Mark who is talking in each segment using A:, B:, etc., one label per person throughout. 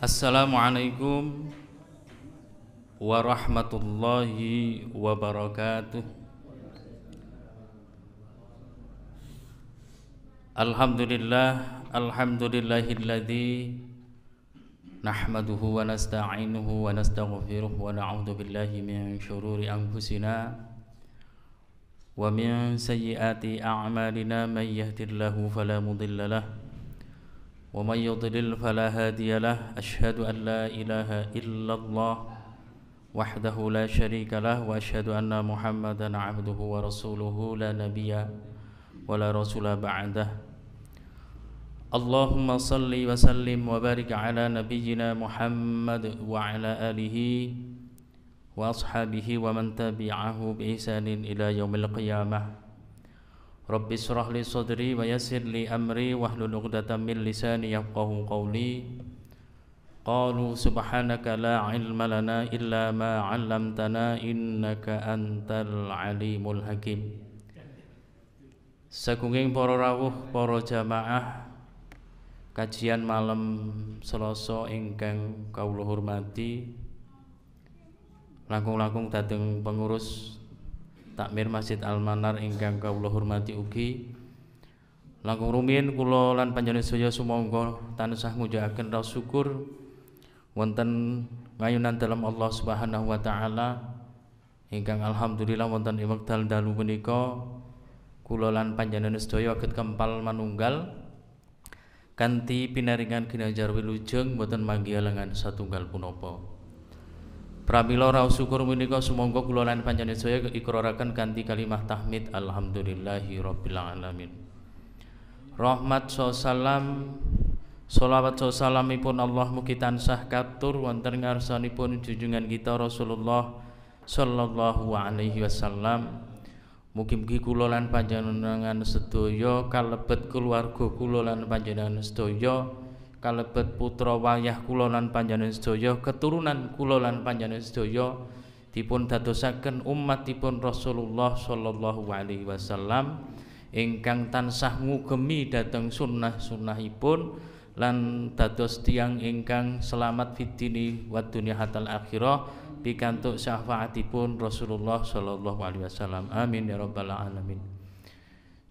A: Assalamualaikum warahmatullahi wabarakatuh. Alhamdulillahilladzi nahmaduhu wa nasta'inuhu wa nastaghfiruh wa na'udzu billahi min syururi anfusina wa min sayyiati a'malina may yahdihillahu fala mudilla lahu ومن يضلل فلا هادي له أشهد أن لا إله إلا الله وحده لا شريك له وأشهد أن محمدا عبده ورسوله لا نبي ولا رسول بعده اللهم صل وسلم وبارك على نبينا محمد وعلى آله وأصحابه ومن تبعه بإحسان إلى يوم القيامة Rabbi shrah li sadri wa yassir li amri wahlul 'uqdatam min lisani yafqahu qawli. Qalu subhanaka la 'ilma lana illa ma 'allamtana innaka antal alimul hakim. Sagunging para rawuh, para jamaah kajian malam Selasa ingkang kawula hormati, langkung-langkung dhateng pengurus Takmir Masjid Al-Manar ingkang kawula hormati ugi, langkung rumiyin kula lan panjenengan sedaya sumangga tansah ngujahaken rasa syukur wonten ngayunan dalem Allah Subhanahu wa taala ingkang alhamdulillah wonten ing wekdal dalu menika kula lan panjenengan sedaya saged kempal manunggal kanthi pinaringan ginajar wilujeng boten manggiha lengan satunggal punapa. Pramila raos syukur menika sumangga kula lan panjenengan sedaya ikraraken kanthi kalimah tahmid alhamdulillahi rabbil alamin. Rahmat salam shalawat salamipun Allah mugi tansah katur wonten ngarsanipun junjungan kita Rasulullah sallallahu alaihi wasallam. Mugi-mugi kula lan panjenengan sedaya kalebet keluarga kula lan panjenengan sedaya kalebet putra wayah kula lan panjenengan sedaya, keturunan kula lan panjenengan sedaya dipun dadosaken umatipun Rasulullah sallallahu alaihi wasallam ingkang tansah ngugemi dhateng sunnah-sunnahipun lan dados tiyang ingkang selamat fid dini wad dunya hatal akhirah pikantuk syafaatipun Rasulullah sallallahu alaihi wasallam. Amin ya rabbal alamin.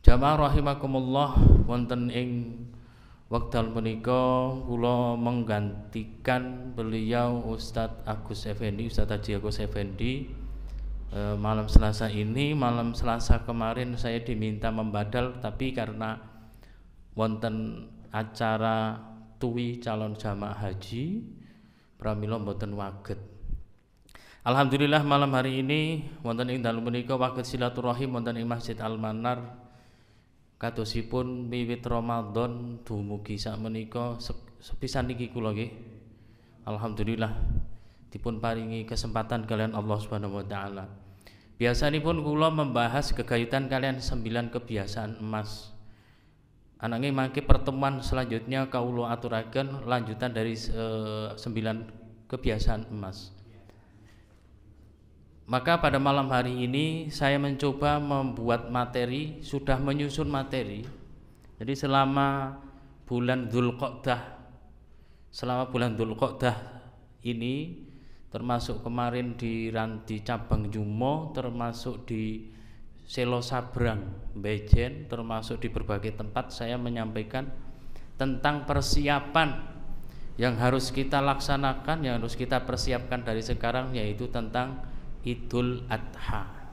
A: Jamaah rahimakumullah, wonten ing wekdal menika kula menggantikan beliau Ustadz Agus Effendi, Ustadz Haji Agus Effendi. Malam Selasa ini, malam Selasa kemarin saya diminta membadal, tapi karena wonten acara tuwi calon jamaah haji pramila mboten waget. Alhamdulillah malam hari ini wonten ing dalu menika waget silaturahim wonten ing Masjid Al-Manar. Kadosipun wiwit Ramadan dumugi sakmenika sepisan niki kula nggih alhamdulillah dipun paringi kesempatan kalian Allah Subhanahu wa taala. Biasanipun kula membahas gegayutan kalian 9 kebiasaan emas. Ananging mangke pertemuan selanjutnya kawula aturaken lanjutan dari 9 kebiasaan emas. Maka pada malam hari ini saya mencoba membuat materi, sudah menyusun materi. Jadi selama bulan Dzulqa'dah ini, termasuk kemarin di cabang Jumo, termasuk di Selo Sabrang, Bejen, termasuk di berbagai tempat saya menyampaikan tentang persiapan yang harus kita laksanakan, yang harus kita persiapkan dari sekarang, yaitu tentang Idul Adha.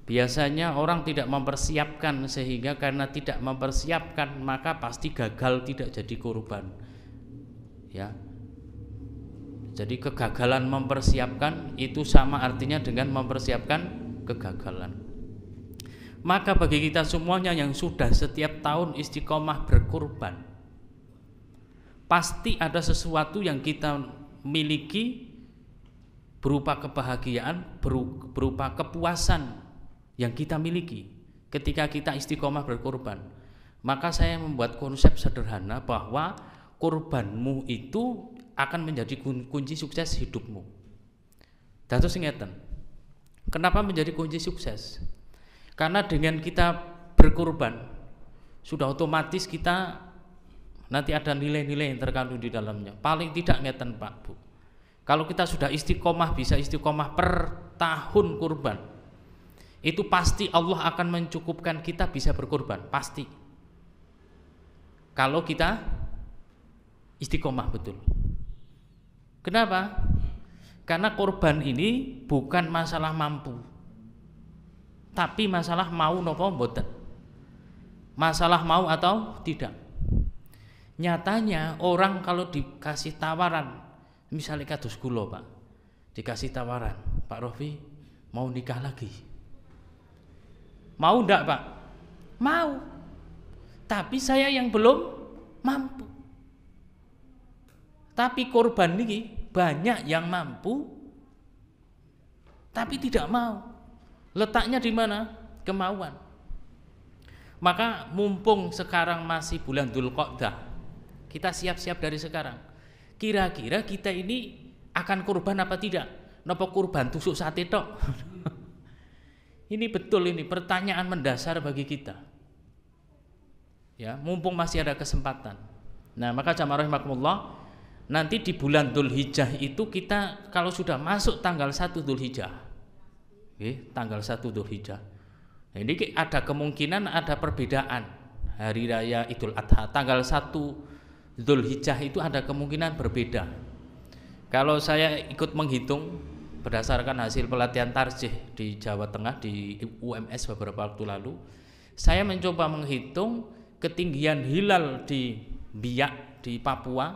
A: Biasanya orang tidak mempersiapkan, sehingga karena tidak mempersiapkan maka pasti gagal, tidak jadi kurban. Ya. Jadi kegagalan mempersiapkan itu sama artinya dengan mempersiapkan kegagalan. Maka bagi kita semuanya yang sudah setiap tahun istiqomah berkurban, pasti ada sesuatu yang kita miliki berupa kebahagiaan, berupa kepuasan yang kita miliki ketika kita istiqomah berkorban. Maka saya membuat konsep sederhana bahwa kurbanmu itu akan menjadi kunci sukses hidupmu. Dados ngeten. Kenapa menjadi kunci sukses? Karena dengan kita berkorban sudah otomatis kita Nanti ada nilai-nilai yang terkandung di dalamnya. Paling tidak ngeten Pak Bu. Kalau kita sudah istiqomah, bisa istiqomah per tahun kurban, itu pasti Allah akan mencukupkan kita bisa berkurban, pasti. Kalau kita istiqomah betul. Kenapa? Karena kurban ini bukan masalah mampu, tapi masalah mau nopo mboten. Masalah mau atau tidak. Nyatanya orang kalau dikasih tawaran, misalnya kados kula Pak, dikasih tawaran, Pak Rofi mau nikah lagi, mau ndak Pak? Mau, tapi saya yang belum mampu. Tapi korban ini banyak yang mampu, tapi tidak mau. Letaknya di mana? Kemauan. Maka mumpung sekarang masih bulan Dzulqa'dah, kita siap-siap dari sekarang. Kira-kira kita ini akan kurban apa tidak? Napa kurban tusuk sate tok? Ini betul, ini pertanyaan mendasar bagi kita. Ya, mumpung masih ada kesempatan. Nah, maka jamaah rahimakumullah, nanti di bulan Dzulhijjah itu kita kalau sudah masuk tanggal 1 Dzulhijjah. Tanggal 1 Dzulhijjah. Nah, ini ada kemungkinan ada perbedaan hari raya Idul Adha. Tanggal 1 Dzulhijjah itu ada kemungkinan berbeda. Kalau saya ikut menghitung berdasarkan hasil pelatihan tarjih di Jawa Tengah di UMS beberapa waktu lalu, saya mencoba menghitung ketinggian hilal di Biak di Papua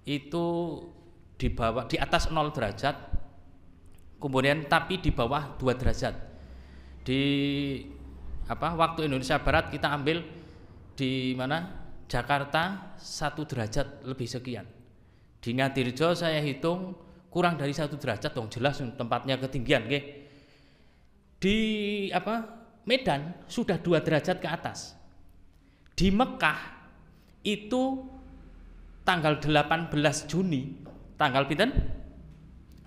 A: itu di bawah, di atas 0 derajat, kemudian tapi di bawah 2 derajat. Di waktu Indonesia Barat kita ambil di mana? Jakarta 1 derajat lebih sekian. Di Ngadirjo saya hitung kurang dari 1 derajat dong, jelas tempatnya ketinggian nggih. Di Medan sudah 2 derajat ke atas. Di Mekah itu tanggal 18 Juni, tanggal pinten?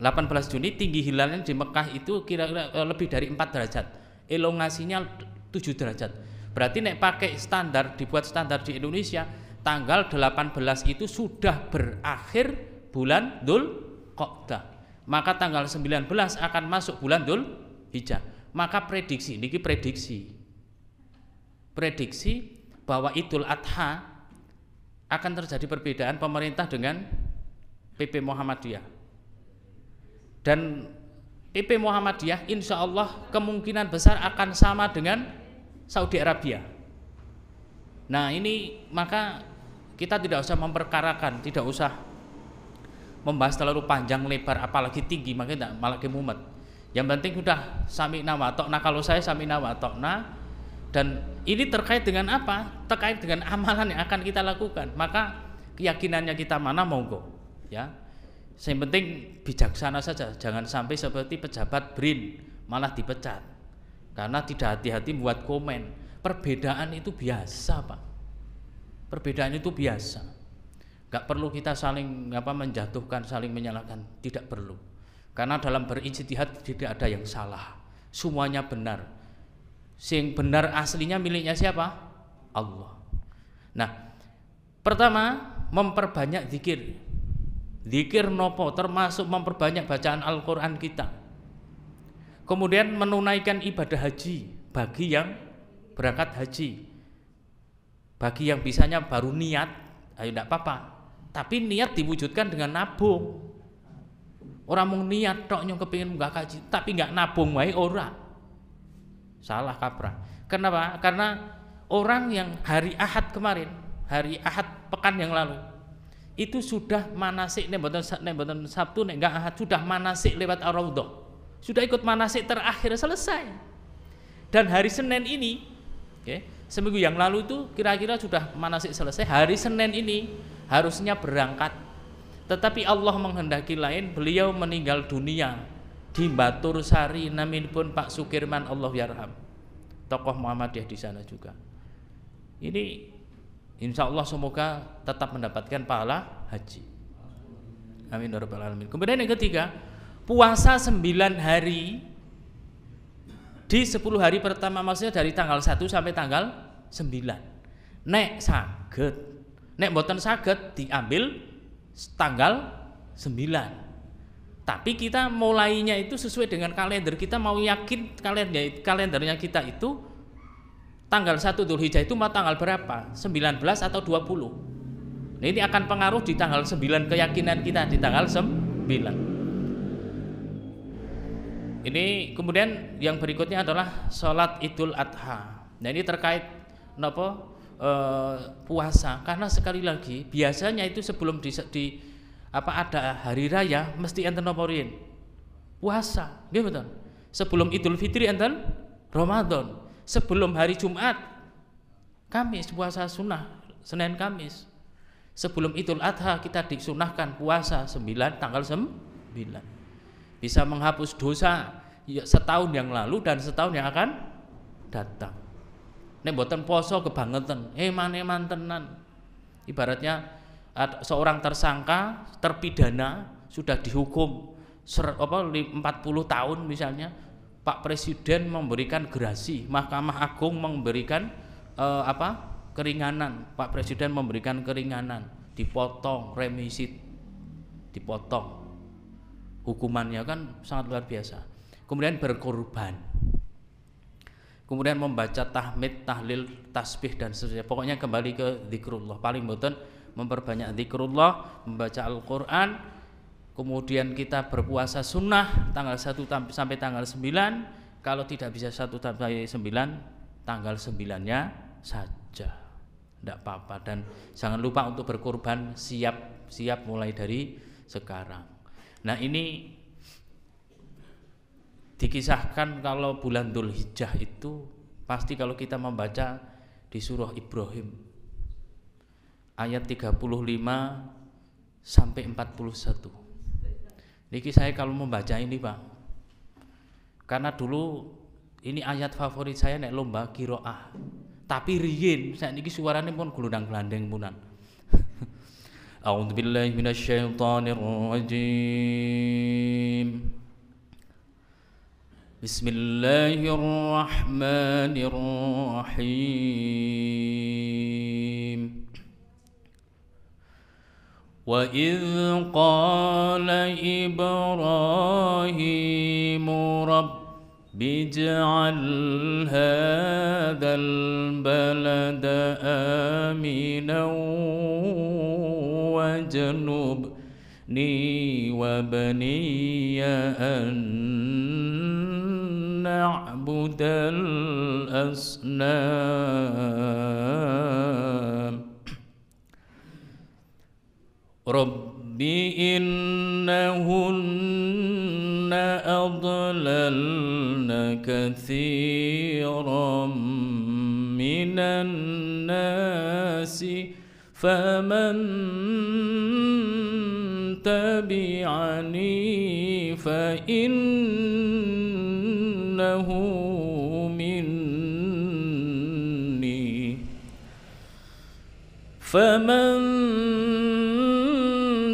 A: 18 Juni tinggi hilalnya di Mekah itu kira-kira lebih dari 4 derajat. Elongasinya 7 derajat. Berarti nek pakai standar, dibuat standar di Indonesia, tanggal 18 itu sudah berakhir bulan Dzulqa'dah. Maka tanggal 19 akan masuk bulan Dzulhijjah. Maka prediksi, niki prediksi bahwa Idul Adha akan terjadi perbedaan pemerintah dengan PP Muhammadiyah. Dan PP Muhammadiyah insya Allah kemungkinan besar akan sama dengan Saudi Arabia. Nah ini maka kita tidak usah memperkarakan, tidak usah membahas terlalu panjang lebar apalagi tinggi, makanya tidak malah kemumet. Yang penting sudah sami'na wa ta'na. Kalau saya sami'na wa ta'na, dan ini terkait dengan apa? Terkait dengan amalan yang akan kita lakukan. Maka keyakinannya kita mana monggo ya. Yang penting bijaksana saja, jangan sampai seperti pejabat BRIN malah dipecat karena tidak hati-hati buat komen. Perbedaan itu biasa Pak, perbedaan itu biasa, gak perlu kita saling menjatuhkan, saling menyalahkan, tidak perlu. Karena dalam berijtihad tidak ada yang salah, semuanya benar. Sing benar aslinya miliknya siapa? Allah. Nah, pertama memperbanyak zikir. Zikir nopo termasuk memperbanyak bacaan Al-Quran kita. Kemudian menunaikan ibadah haji bagi yang berangkat haji. Bagi yang bisanya baru niat, ayo tidak apa-apa. Tapi niat diwujudkan dengan nabung. Orang mau niat tok nyong kepingin nggak haji, tapi nggak nabung wae ora. Salah kaprah. Kenapa? Karena orang yang hari Ahad kemarin, hari Ahad pekan yang lalu, itu sudah manasik nek mboten Sabtu nek enggak Ahad sudah manasik lewat Ar-Raudhah. Sudah ikut manasik terakhir selesai. Dan hari Senin ini, seminggu yang lalu itu kira-kira sudah manasik selesai. Hari Senin ini harusnya berangkat, tetapi Allah menghendaki lain. Beliau meninggal dunia di Batur Sari, naminipun Pak Sukirman Allah yarham, tokoh Muhammadiyah di sana juga. Ini insya Allah semoga tetap mendapatkan pahala haji. Amin ya rabbal alamin. Kemudian yang ketiga, puasa 9 hari di 10 hari pertama, maksudnya dari tanggal 1 sampai tanggal 9. Nek saged, Nek mboten saged diambil tanggal 9. Tapi kita mulainya itu sesuai dengan kalender. Kita mau yakin kalendernya kita itu tanggal 1 Dzulhijjah itu mau tanggal berapa? 19 atau 20. Nah, ini akan pengaruh di tanggal 9 keyakinan kita di tanggal 9. Ini kemudian yang berikutnya adalah sholat Idul Adha. Nah, ini terkait puasa, karena sekali lagi biasanya itu sebelum ada hari raya mesti enten napa riyen? Puasa, nggih betul. Sebelum Idul Fitri enten Ramadan. Sebelum hari Jumat Kamis puasa sunnah, Senin Kamis. Sebelum Idul Adha kita disunahkan puasa 9 tanggal 9. Bisa menghapus dosa setahun yang lalu dan setahun yang akan datang. Nek mboten poso kebangetan, eman-eman tenan. Ibaratnya seorang tersangka, terpidana sudah dihukum 40 tahun misalnya, Pak Presiden memberikan gerasi, Mahkamah Agung memberikan keringanan, Pak Presiden memberikan keringanan, dipotong remisi, dipotong. Hukumannya kan sangat luar biasa. Kemudian berkorban, kemudian membaca tahmid, tahlil, tasbih dan seterusnya. Pokoknya kembali ke zikrullah. Paling boten memperbanyak zikrullah, membaca Al-Quran. Kemudian kita berpuasa sunnah tanggal 1 sampai tanggal 9. Kalau tidak bisa 1 sampai 9, tanggal 9-nya saja, tidak apa-apa. Dan jangan lupa untuk berkorban, siap mulai dari sekarang. Nah, ini dikisahkan kalau bulan Dzulhijjah itu pasti kalau kita membaca di surah Ibrahim ayat 35 sampai 41. Niki saya kalau membaca ini, Pak, karena dulu ini ayat favorit saya nek lomba qiraah. Tapi riyin saiki suarane pun glundang-glandeng punan. A'udzu billahi minasyaitonir rajim. Bismillahirrahmanirrahim. Wa idz qala Ibrahimu Rabbi ij'al hadzal balada aminan wajnubni wa baniya an na'budal asnam. Rabbi innahunna adlalna katsiran minan nasi faman tabi'ani fa innahu minni faman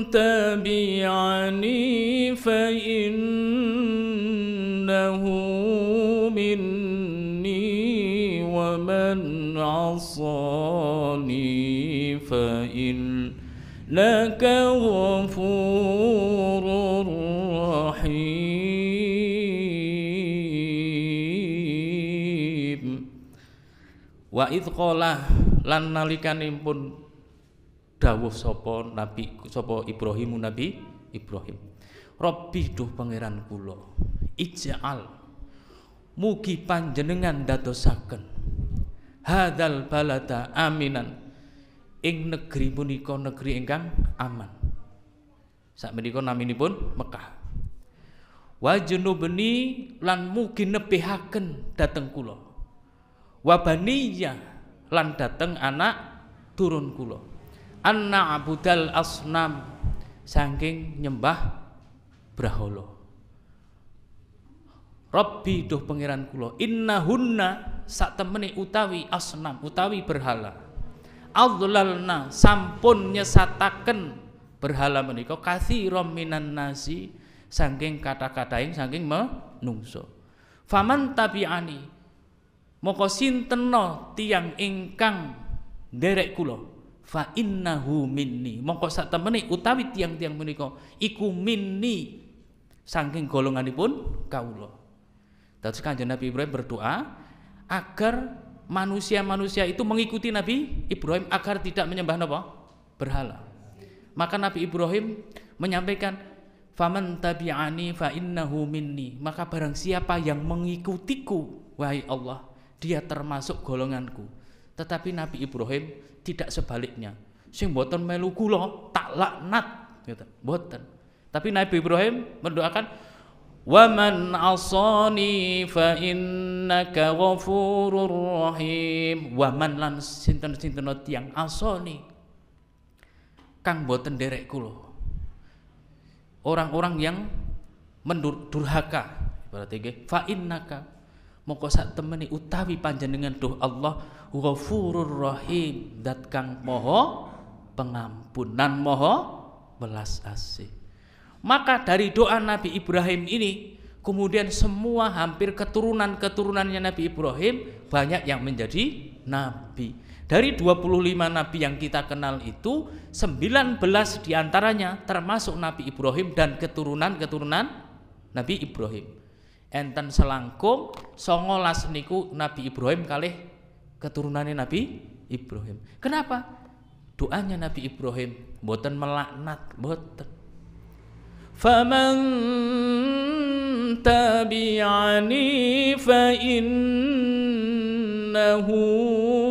A: tabi'ani fa innahu minni wa man 'asani fa innaka ghafurur rahim. Wa idz qala lan nalikanipun dawuh sapa Ibrahim, Nabi Ibrahim, Rabbi duh pangeran kula, ij'al mugi panjenengan dadosaken hadzal balada aminan ing negeri punika negeri ingkang aman. Sakmenika naminipun Mekah. Wa junubni lan mugi nebihaken dhateng kula. Wa baniya lan dhateng anak turun kula. Anna abudal asnam saking nyembah brahala. Rabbi duh pangeran kula, innahunna sak temene utawi asnam utawi berhala, adlalna sampun nyesataken berhala menika katsiran minan nasi saking kata-kataing saking menungso. Faman tabi'ani moko sintenna tiyang ingkang nderek kula, fa innahu minni, mongko sak temene utawi tiang-tiang menika iku minni saking golonganipun kawula. Terus Kanjeng Nabi Ibrahim berdoa agar manusia-manusia itu mengikuti Nabi Ibrahim agar tidak menyembah apa? Berhala. Maka Nabi Ibrahim menyampaikan faman tabi'ani fa innahu minni, maka barang siapa yang mengikutiku wahai Allah, dia termasuk golonganku. Tetapi Nabi Ibrahim tidak sebaliknya. Sing mboten melu kula tak laknat gitu. Mboten. Tapi Nabi Ibrahim mendoakan wa man asani fa innaka ghafurur rahim. Wa man lan sinten-sinten tiyang asani kang mboten nderek kula. Orang-orang yang mendurhaka berarti nggih fa innaka moko sak temene utawi panjenengan duh Allah Ghafurur Rahim, dat kang moho pengampunan moho belas asih. Maka dari doa Nabi Ibrahim ini kemudian semua hampir keturunan-keturunannya Nabi Ibrahim banyak yang menjadi nabi. Dari 25 nabi yang kita kenal itu 19 diantaranya termasuk Nabi Ibrahim dan keturunan-keturunan Nabi Ibrahim. Enten selangkung 19 niku Nabi Ibrahim kalih keturunannya Nabi Ibrahim. Kenapa? Doanya Nabi Ibrahim mboten melaknat, mboten. Faman tabi'ani fa innahu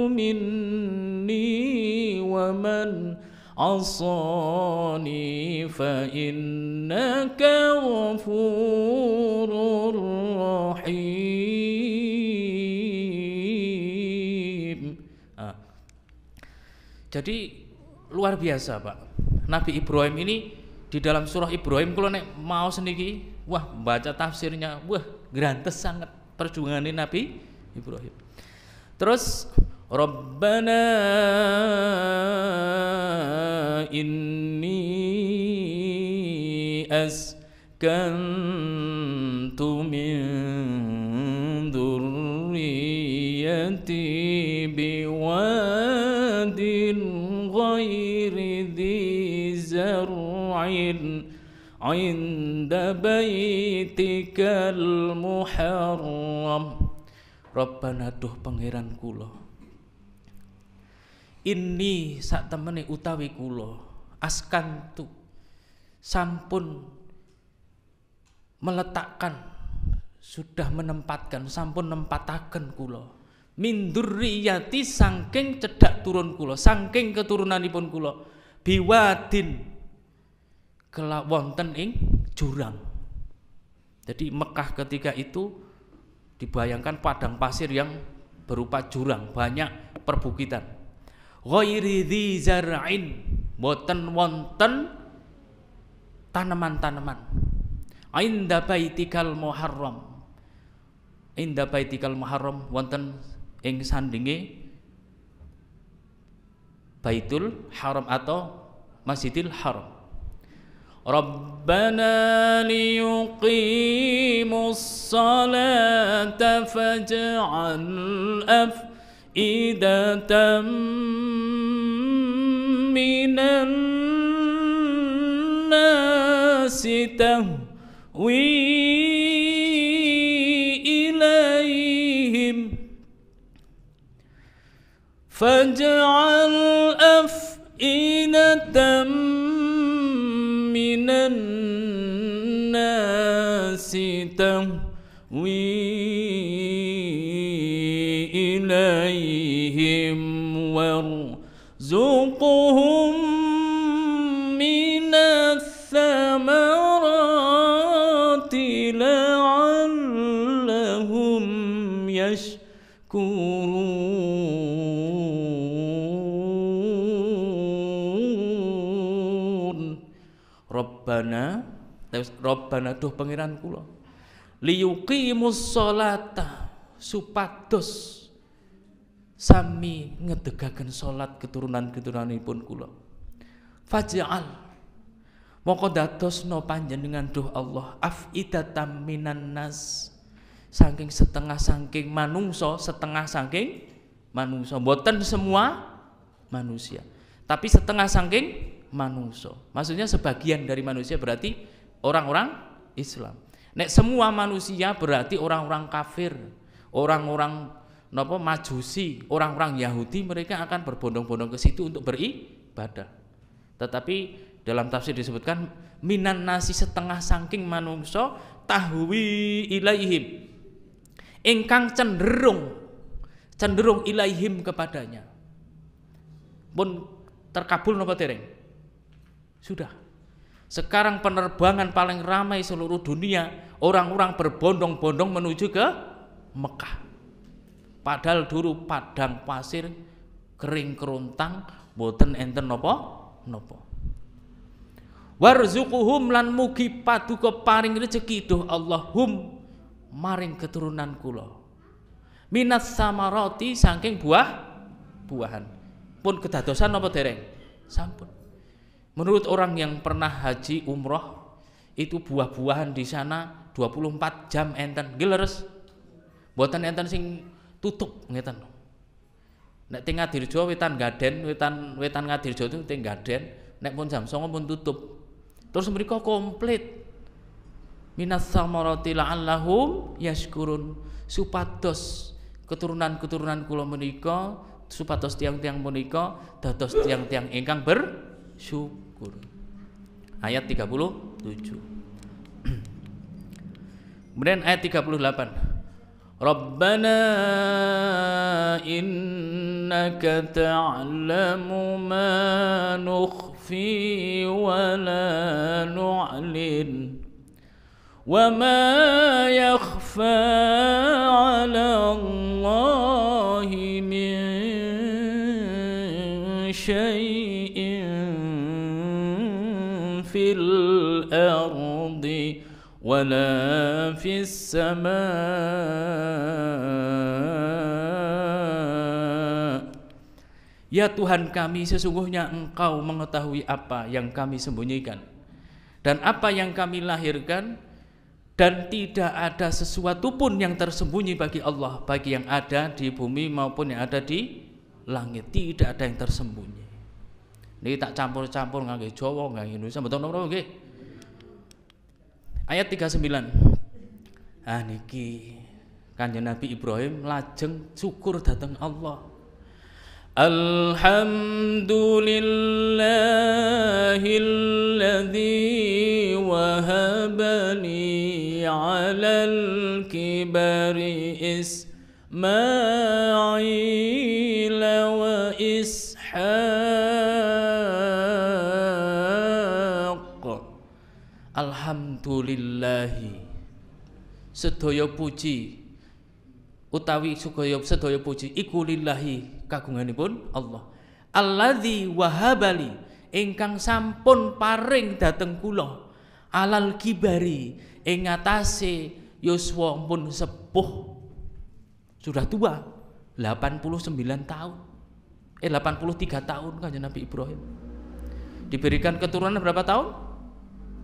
A: minni wa man asani fa innaka ghafurur rahim. Jadi luar biasa Pak. Nabi Ibrahim ini di dalam surah Ibrahim kalau nek mau seniki, wah baca tafsirnya, wah grantes sangat perjuangan Nabi Ibrahim. Terus Rabbana inni askantu min dzurriyyati biwadin ghairi dzi zar'in 'inda baitikal muharram. Rabbana duh pangeran kula, inni sak temene utawi kula askantu sampun meletakkan, sudah menempatkan, sampun nempataken kula min dzurriyyati saking cedhak turun kula, saking keturunanipun kula biwadin wonten ing jurang. Jadi Mekah ketika itu dibayangkan padang pasir yang berupa jurang, banyak perbukitan. Ghairi dzi zar'in, boten wonten tanaman-tanaman. Inda baitikal muharram, inda baitikal muharram wonten ing sandinge Baitul Haram atau Masjidil Haram. Rabbana liyuqimus salata faj'al af'idatan minan nasi tahwi ilaihim faj'al af'idatan minan nasi tahwi ilaihim warzuqhum minas thamarati la'allahum yashkurun. Rabbana duh pangeran kula liyuqimus sholata supados sami ngedegaken salat keturunan-keturunanipun kula faj'al moko dadosno panjenengan duh Allah af'idatam minan nas saking setengah saking manungsa, setengah saking manungsa, mboten semua manusia, tapi setengah saking manusia. Maksudnya sebagian dari manusia berarti orang-orang Islam. Nek semua manusia berarti orang-orang kafir, orang-orang Majusi, orang-orang Yahudi, mereka akan berbondong-bondong ke situ untuk beribadah. Tetapi dalam tafsir disebutkan minan nasi, setengah saking manusia, tahwi ilaihim, ingkang cenderung ilaihim kepadanya. Pun terkabul napa dereng? Sudah. Sekarang penerbangan paling ramai seluruh dunia, orang-orang berbondong-bondong menuju ke Mekah. Padahal dulu padang pasir kering kerontang, boten enten napa. Warzuquhum, lan mugi paduka paring rezeki doh Allahum maring keturunan kula. Minas samarati, saking buah-buahan. Pun kedadosan napa dereng? Sampun. Menurut orang yang pernah haji umroh, itu buah-buahan di sana 24 jam enten. Nggih leres. Mboten enten sing tutup ngeten. Nek teng Ngadirjo wetan Gaden, wetan Ngadirjo itu teng Gaden, nek pun jam 09.00 pun tutup. Terus mereka komplit. Minas samarati la'allahum yashkurun, supados keturunan-keturunan kula menika, supados tiang-tiang menika dados tiang-tiang ingkang bersyukur. Ayat 37. Kemudian ayat 38. Rabbana innaka ta'lamu ma nukhfi wa la nu'lin wa ma yakhfa 'ala Allahi min syai'in fil ardi wala fis sama. Ya Tuhan kami, sesungguhnya Engkau mengetahui apa yang kami sembunyikan dan apa yang kami lahirkan, dan tidak ada sesuatu pun yang tersembunyi bagi Allah, bagi yang ada di bumi maupun yang ada di langit. Tidak ada yang tersembunyi. Niki tak campur-campur ngangge Jawa, ngangge Indonesia, betul napa nggih? Ayat 39. Niki Kanjeng Nabi Ibrahim lajeng syukur dhateng Allah. Alhamdulillahilladzi wahabani 'alal kibari Ismail wa Ishaq. Alhamdulillahi, sedaya puji utawi sedaya puji iku lillahi, kagunganipun Allah. Alladzi wahabali, ingkang sampun paring dhateng kula, alal kibari, ing ngatasé yuswa pun sepuh, sudah tua, 89 tahun. 83 tahun Kanjeng Nabi Ibrahim. Diberikan keturunan berapa tahun?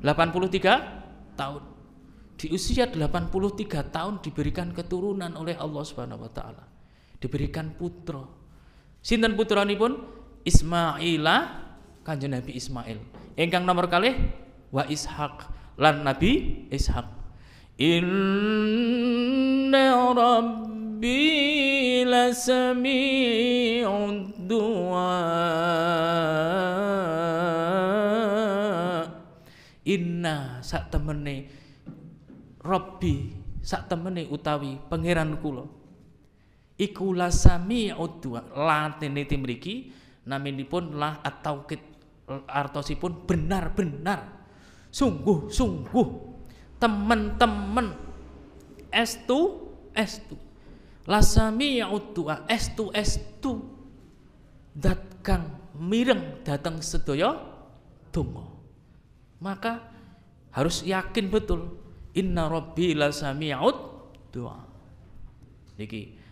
A: 83 tahun. Di usia 83 tahun diberikan keturunan oleh Allah Subhanahu wa taala. Diberikan putra. Sinten putranipun? Ismaila, Kanjeng Nabi Ismail. Ingkang nomor kalih wa Ishaq, lan Nabi Ishaq. Inna rabbi lasami'ud du'a. Inna sak temene Rabbi, sak temene utawi pangeran kula iku lasami'ud du'a. Latine mriki naminipun lah at-taukid, artosipun benar-benar, sungguh-sungguh, teman-teman, estu lasami'ud du'a, estu dat kang mireng dateng sedaya donga. Maka harus yakin betul, inna rabbi lasami'ud du'a. Niki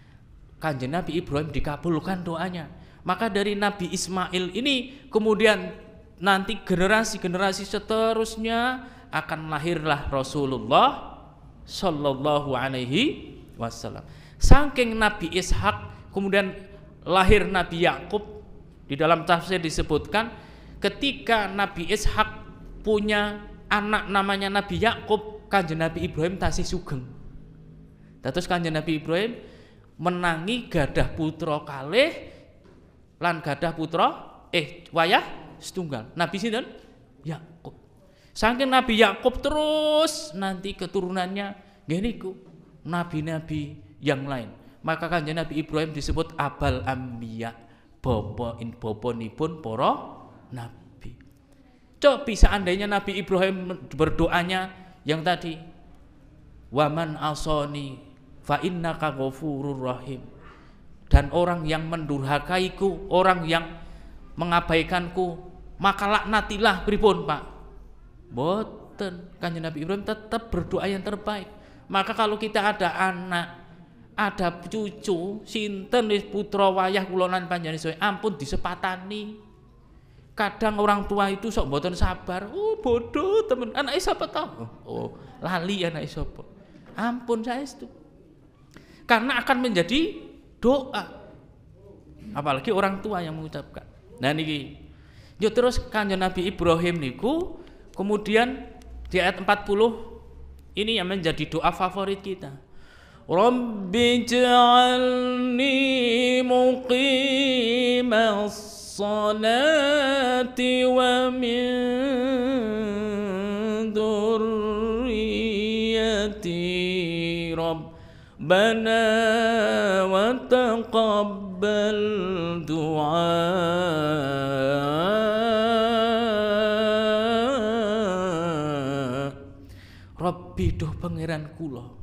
A: Kanjeng Nabi Ibrahim dikabulkan doanya. Maka dari Nabi Ismail ini kemudian nanti generasi-generasi seterusnya akan lahirlah Rasulullah Sallallahu Alaihi Wasallam. Saking Nabi Ishak kemudian lahir Nabi Yakub, Di dalam tafsir disebutkan ketika Nabi Ishak punya anak namanya Nabi Yakub, Kanjeng Nabi Ibrahim tasih sugeng. Terus Kanjeng Nabi Ibrahim menangi gadah putra kalih lan gadah putra wayah setunggal. Nabi sinten? Yakub. Saking Nabi Yakub terus nanti keturunannya nggih niku nabi-nabi yang lain. Maka Kanjeng Nabi Ibrahim disebut Abal Anbiya, bapanipun para nabi. Coba seandainya Nabi Ibrahim berdoanya yang tadi, waman asoni fa innaka ghafurur rahim, dan orang yang mendurhakaiku, orang yang mengabaikanku, maka laknatilah. Pripun Pak? Boten. Kanjeng Nabi Ibrahim tetap berdoa yang terbaik. Maka kalau kita ada anak, ada cucu, sinten wis putra wayah kula lan panjenengan ampun disepatani. Kadang orang tua itu sok mboten sabar. Oh bodoh temen, anake sapa tahu? Oh lali anake sapa? Ampun saestu. Karena akan menjadi doa. Apalagi orang tua yang mengucapkan. Nah niki. Yo terus Kanjeng Nabi Ibrahim niku kemudian di ayat 40 ini yang menjadi doa favorit kita. Rabbi ja'alni muqimas salati wa min dzurriyyati Rabbana wa taqabbal du'a. Rabbi doh pangeran kula,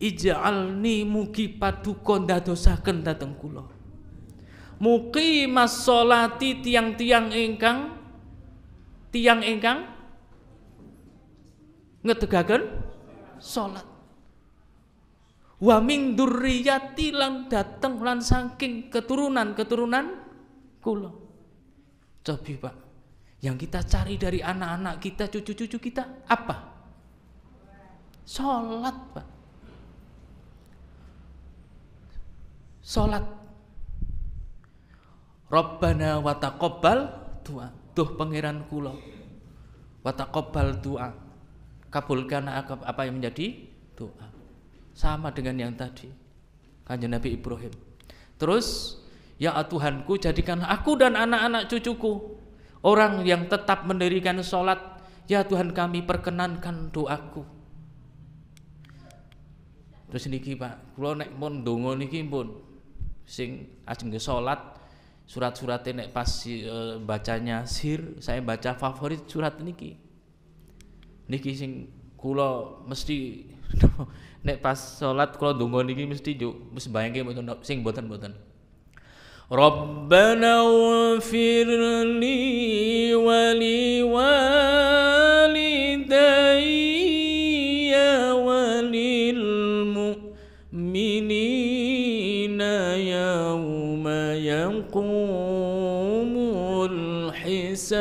A: ij'alni mugi paduka ndadosaken dhateng kula muqimas sholati, tiang-tiang ingkang ngedegaken salat, wa min dzurriyyati lan dateng lan saking keturunan kula. Cobi Pak, yang kita cari dari anak-anak kita, cucu-cucu kita apa? Salat Pak. Salat. Rabbana wa taqabbal du'a. Duh pangeran kula. Wa taqabbal du'a. Kabulkan apa yang menjadi doa. Sama dengan yang tadi. Kanjeng Nabi Ibrahim. Terus, ya Tuhanku, jadikanlah aku dan anak-anak cucuku orang yang tetap mendirikan salat. Ya Tuhan kami, perkenankan doaku. Terus niki Pak, kula nek mun ndonga niki pun sing ajeng salat, surat-surate nek pas bacanya sir, saya baca favorit surat niki. Niki sing kula mesti nek pas salat kula ndonga niki mesti wis bayangke sing mboten-mboten. Rabbana ighfirli wa li walidayya wa lil mu'minina yawma yaqumul hisab.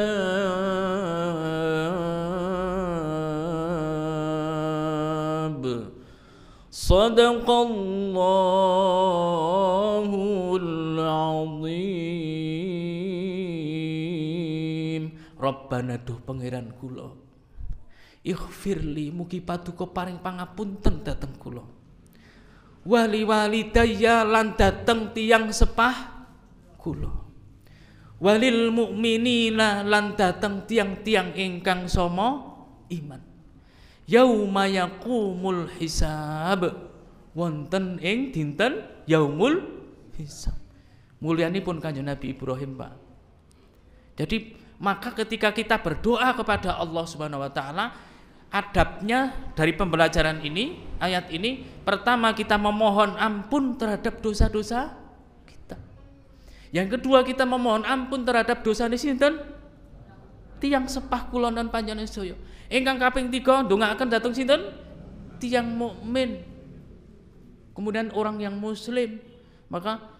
A: Sadaqallahul azim. Rabbana duh pangeran kula, ighfirli mugi paduka paring pangapunten dhateng kula, wali walidayya lan dhateng tiyang sepah kula, walil mukminina lan dhateng tiang-tiang ingkang sama iman, yauma yaqumul hisab, wonten ing dinten yaumul hisab. Mulyanipun Kanjeng Nabi Ibrahim Pak. Jadi maka ketika kita berdoa kepada Allah Subhanahu wa taala, adabnya dari pembelajaran ini, ayat ini, pertama kita memohon ampun terhadap dosa-dosa kita. Yang kedua kita memohon ampun terhadap dosa sinten? Tiang sepah kula lan panjenengan sedaya. Ingkang kaping 3 ndongaaken dhateng sinten? Tiang mukmin. Kemudian orang yang muslim. Maka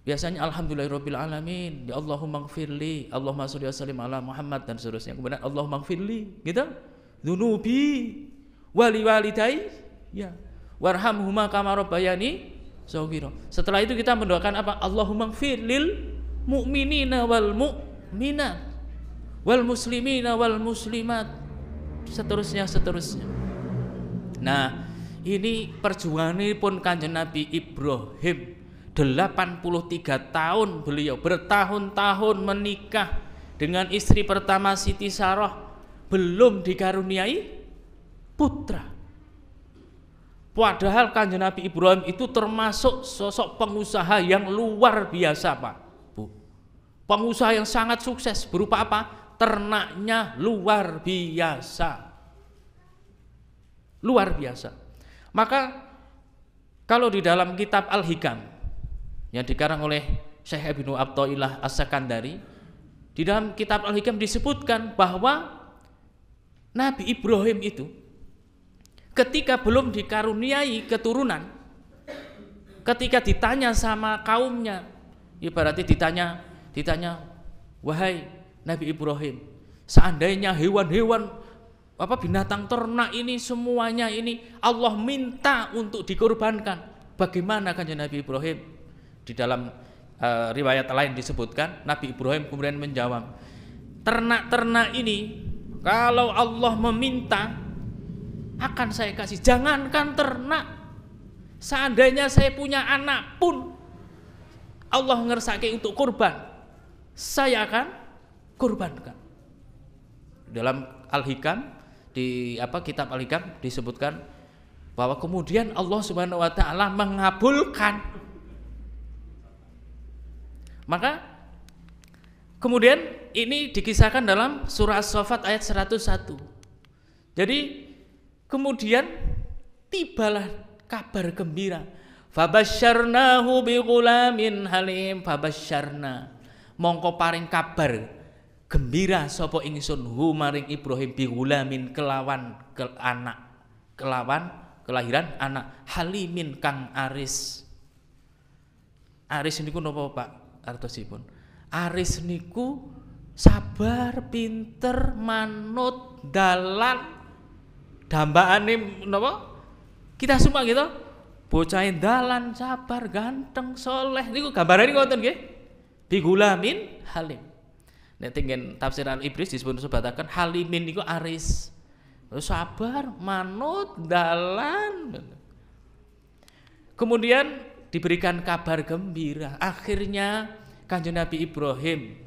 A: biasanya alhamdulillahirabbil alamin, ya Allahumma ighfirli, Allahumma sholli wa sallim ala Muhammad dan seterusnya. Kemudian Allahumma ighfirli, gitu. Dzunubi wali walidai ya warhamhuma kama rabbayani shaghira. Setelah itu kita mendoakan apa? Allahumma ighfir lil mu'minina wal mu'minat wal muslimina wal muslimat, seterusnya. Nah, ini perjuangan pun Kanjeng Nabi Ibrahim 83 tahun beliau bertahun-tahun menikah dengan istri pertama Siti Sarah, belum dikaruniai putra. Padahal Kanjeng Nabi Ibrahim itu termasuk sosok pengusaha yang luar biasa, Pak, Bu. Pengusaha yang sangat sukses, berupa apa? Ternaknya luar biasa. Luar biasa. Maka kalau di dalam kitab Al-Hikam yang dikarang oleh Syekh Ibnu Athaillah As-Sakandari, di dalam kitab Al-Hikam disebutkan bahwa Nabi Ibrahim itu ketika belum dikaruniai keturunan, ketika ditanya sama kaumnya, ibaratnya ditanya, wahai Nabi Ibrahim, seandainya hewan-hewan binatang ternak ini semuanya ini Allah minta untuk dikorbankan, bagaimana Kanjeng Nabi Ibrahim? Di dalam riwayat lain disebutkan Nabi Ibrahim kemudian menjawab, ternak-ternak ini kalau Allah meminta akan saya kasih. Jangankan ternak, seandainya saya punya anak pun Allah ngersake untuk kurban, saya akan kurbankan. Dalam Al-Hikam, di kitab Al-Hikam disebutkan bahwa kemudian Allah Subhanahu wa taala mengabulkan. Maka kemudian ini dikisahkan dalam surah As-Saffat ayat 101. Jadi kemudian tibalah kabar gembira. Fabasyarnahu bighulamin halim, fabasyarna mongko paring kabar gembira sapa ingsun hu maring Ibrahim bighulamin kelawan kelahiran anak halimin kang aris. Aris niku napa Pak artosipun? Aris niku sabar, pinter, manut, dalan, dambaane napa? Kita semua gitu. Bocahe dalan, sabar, ganteng, soleh niku gambarane ngoten nggih. Bighulamin halim. Nek tenggen tafsir Al-Ibris disebut sebataken halimin niku aris. Sabar, manut, dalan. Kemudian diberikan kabar gembira. Akhirnya Kanjeng Nabi Ibrahim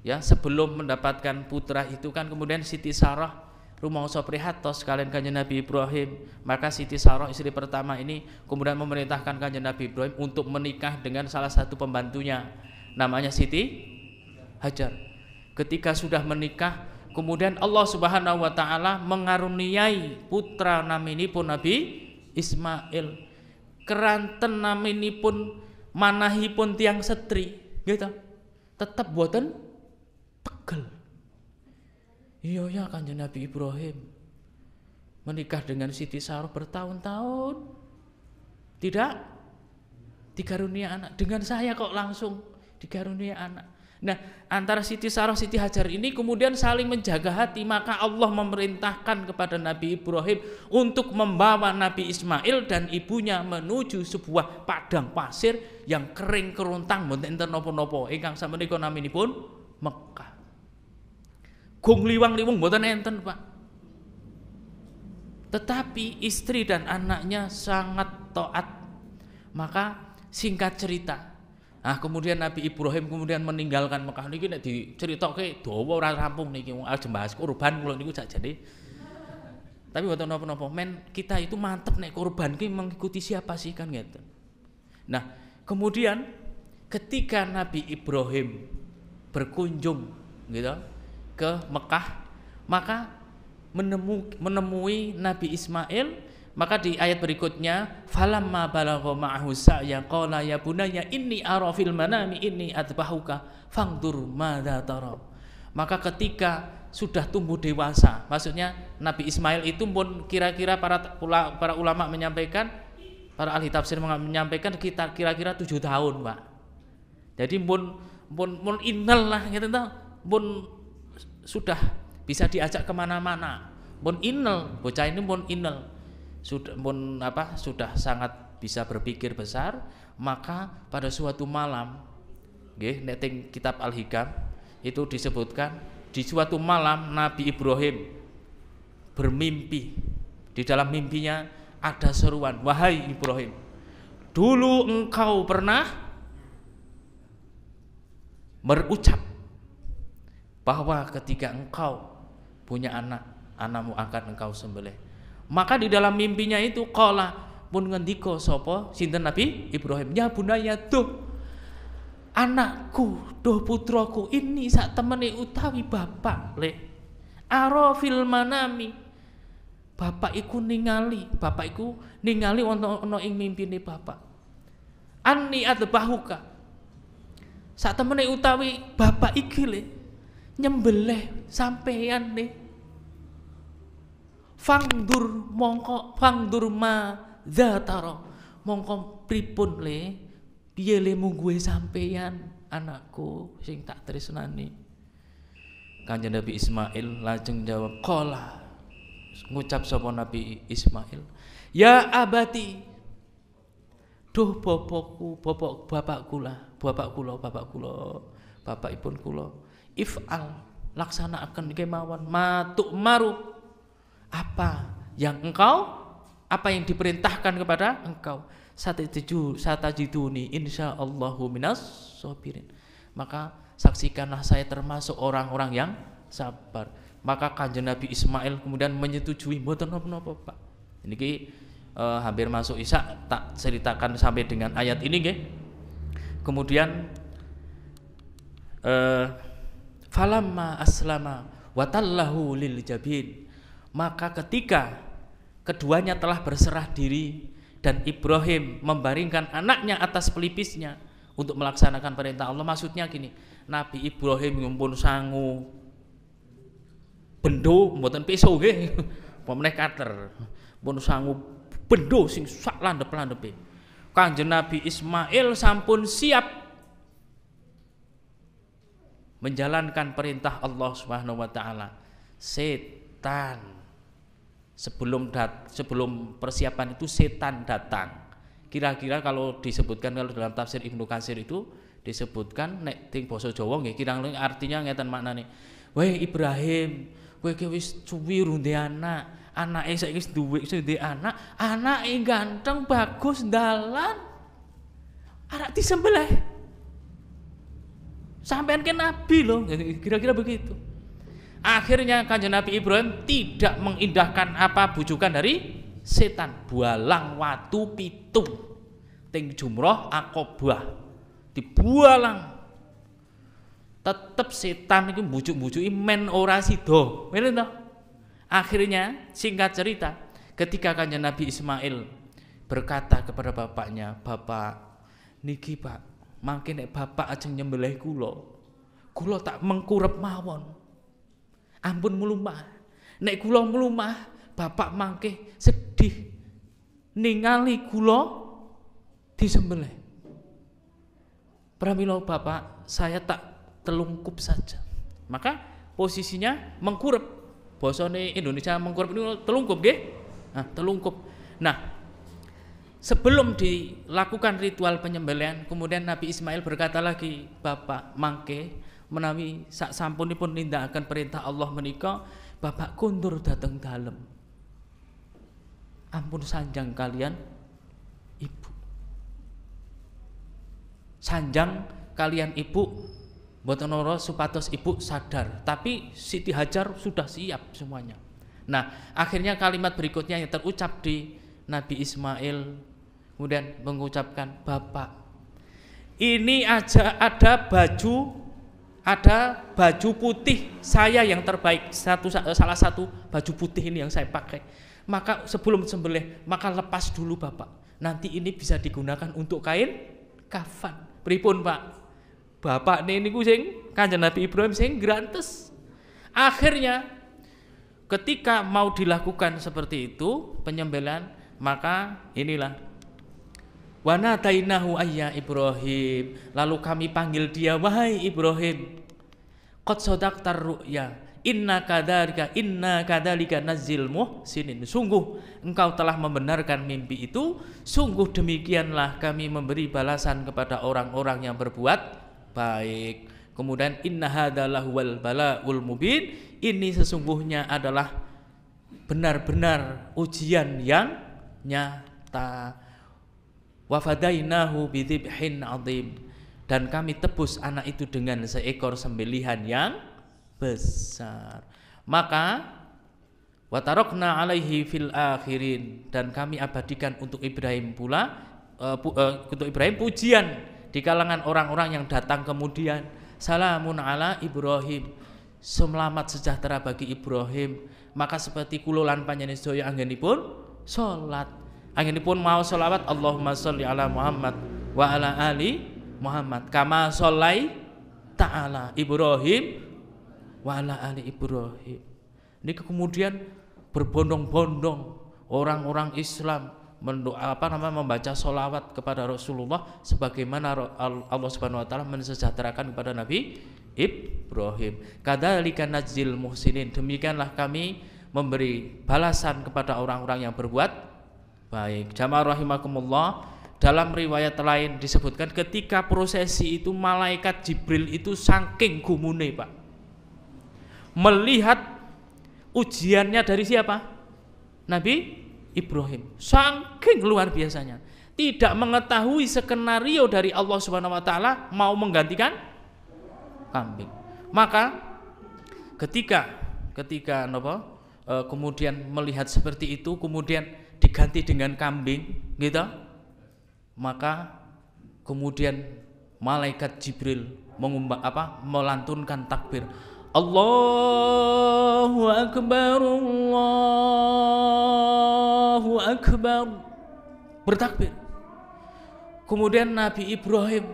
A: ya sebelum mendapatkan putra itu kan kemudian Siti Sarah rumangsa prihatos kalian Kanjeng Nabi Ibrahim. Maka Siti Sarah istri pertama ini kemudian memerintahkan Kanjeng Nabi Ibrahim untuk menikah dengan salah satu pembantunya namanya Siti Hajar. Ketika sudah menikah, kemudian Allah Subhanahu wa taala mengaruniai putra naminipun Nabi Ismail. Keranten naminipun manahipun tiang setri, gitu. Tetap boten tegel. Iya ya Kanjeng Nabi Ibrahim menikah dengan Siti Sarah bertahun-tahun tidak dikarunia anak. Dengan saya kok langsung dikarunia anak. Nah, antara Siti Sarah Siti Hajar ini kemudian saling menjaga hati, maka Allah memerintahkan kepada Nabi Ibrahim untuk membawa Nabi Ismail dan ibunya menuju sebuah padang pasir yang kering kerontang mboten enten napa-napa ingkang samenika naminipun Mekah. Gong liwang-liwung mboten enten, Pak. Tetapi istri dan anaknya sangat taat. Maka singkat cerita, kemudian Nabi Ibrahim kemudian meninggalkan Mekah niki nek diceritake dawa ora rampung niki wong ajeng bahas kurban kula niku sakjane. Tapi mboten napa-napa, men kita itu mantep nek kurban ki mengikuti siapa sih kan gitu. Nah, kemudian ketika Nabi Ibrahim berkunjung gitu ke Mekah, maka menemui Nabi Ismail. Maka di ayat berikutnya, falamma balagha ma'ahu sa'ya qala ya bunayya inni ara fil manami inni adbahuka fangdur madza tara. Maka ketika sudah tumbuh dewasa, maksudnya Nabi Ismail itu pun kira-kira para ulama menyampaikan, para ahli tafsir menyampaikan kita kira-kira 7 tahun, Pak. Jadi pun innal lah gitu toh, pun sudah bisa diajak kemana-mana. Pun innal, bocah ini pun innal. Sudah sangat bisa berpikir besar. Maka pada suatu malam nggih nek teng kitab Al-Hikam itu disebutkan di suatu malam Nabi Ibrahim bermimpi. Di dalam mimpinya ada seruan, wahai Ibrahim, dulu engkau pernah berucap bahwa ketika engkau punya anak, anakmu akan engkau sembelih. Maka di dalam mimpinya itu qala pun ngendika sapa sinten Nabi Ibrahim, ya bunaya duh anakku, duh putraku, ini sak temene utawi bapak le aro fil manami, bapak iku ningali ana ing mimpine bapak, anni adbahuka, sak temene utawi bapak iki le nyembelih sampeyan le, fangdur ma zatara, mongko pripun le piye le mungguhe sampeyan anakku sing tak tresnani. Kanjeng Nabi Ismail lajeng jawab qala, ngucap sapa Nabi Ismail, ya abati, duh bapakipun kula, if'al, laksanaaken kemawon matuk maru, apa yang diperintahkan kepada engkau, satajiduni insyaallahu minas sabirin, maka saksikanlah saya termasuk orang-orang yang sabar. Maka Kanjeng Nabi Ismail kemudian menyetujui, mboten napa-napa Pak. Niki hampir masuk Isya, tak ceritakan sampai dengan ayat ini nggih. Kemudian falamma aslama wa tallahu lil jabin, maka ketika keduanya telah berserah diri dan Ibrahim membaringkan anaknya atas pelipisnya untuk melaksanakan perintah Allah. Maksudnya gini, Nabi Ibrahim ngumpul sangu bendo mboten pisau nggih, pemene kater, pun sangu bendo sing sak landhep-landhepe. Kanjeng Nabi Ismail sampun siap menjalankan perintah Allah Subhanahu wa taala. Setan sebelum persiapan itu setan datang. Kira-kira kalau disebutkan kalau dalam tafsir Ibnu Katsir itu disebutkan nek ting basa Jawa nggih kira-kira artinya ngeten maknane. Weh Ibrahim, kowe ki wis suwi runde anak, anake saiki wis duwe anak, anake ganteng bagus dalan. Arek disembelih. Sampean ke nabi loh, kira-kira begitu. Akhirnya Kanjeng Nabi Ibrahim tidak mengindahkan apa bujukan dari setan. Bualang watu pitu ting jumroh Aqobah dibualang. Tetep setan itu bujuk-bujuki men ora sida. Ngene to. Akhirnya singkat cerita, ketika Kanjeng Nabi Ismail berkata kepada bapaknya, "Bapak, niki Pak, mangke nek bapak ajeng nyembelih kula tak mengkurep mawon. Ampun mulumah. Nek kula mulumah, bapak mangke sedih ningali kula disembelih. Pramila bapak, saya tak telungkup saja." Maka posisinya mengkurep. Bosone Indonesia mengkurep itu telungkup nggih. Nah, telungkup. Nah, sebelum dilakukan ritual penyembelihan, kemudian Nabi Ismail berkata lagi, "Bapak mangke menawi sak sampunipun nindakaken perintah Allah menika, bapak kundur dateng dalem. Ampun sanjang kalian ibu. Sanjang kalian ibu mboten ora supados ibu sadar, tapi Siti Hajar sudah siap semuanya." Nah, akhirnya kalimat berikutnya yang terucap di Nabi Ismail kemudian mengucapkan, "Bapak, ini aja ada baju putih saya yang terbaik, salah satu baju putih ini yang saya pakai. Maka sebelum sembelih, maka lepas dulu Bapak. Nanti ini bisa digunakan untuk kain kafan." Pripun Pak? Bapak niku sing Kanjeng Nabi Ibrahim sing grantes. Akhirnya ketika mau dilakukan seperti itu penyembelihan, maka inilah wa nadainahu ayya Ibrahim, lalu kami panggil dia, "Wahai Ibrahim, qad sadaqtar ru'ya, inna kadzalika nazil muhsinin." Sungguh engkau telah membenarkan mimpi itu, sungguh demikianlah kami memberi balasan kepada orang-orang yang berbuat baik. Kemudian inna hadzalahu wal balaul mubin, ini sesungguhnya adalah benar-benar ujian yang nyata. Wa fadainahu bidzibhin adzim, dan kami tebus anak itu dengan seekor sembelihan yang besar. Maka wa tarakna alaihi fil akhirin, dan kami abadikan untuk Ibrahim pula untuk Ibrahim pujian di kalangan orang-orang yang datang kemudian. Salamun ala Ibrahim, selamat sejahtera bagi Ibrahim. Maka seperti kula lan panjenengan sedaya anggenipun salat, anggenipun mau selawat Allahumma sholli ala Muhammad wa ala ali Muhammad kama sholai ta'ala Ibrahim wa ala ali Ibrahim. Ini kemudian berbondong-bondong orang-orang Islam membaca sholawat kepada Rasulullah sebagaimana Allah Subhanahu wa taala mensejahterakan kepada Nabi Ibrahim. Kadzalika najzil muhsinin, demikianlah kami memberi balasan kepada orang-orang yang berbuat baik. Jamaah rahimakumullah, dalam riwayat lain disebutkan ketika prosesi itu malaikat Jibril itu saking gumune, Pak, melihat ujiannya dari siapa? Nabi Ibrahim, saking luar biasanya, tidak mengetahui skenario dari Allah Subhanahu wa taala mau menggantikan kambing. Maka ketika kemudian melihat seperti itu kemudian diganti dengan kambing gitu, maka kemudian malaikat Jibril melantunkan takbir, Allahu Akbar, Allahu Akbar, bertakbir. Kemudian Nabi Ibrahim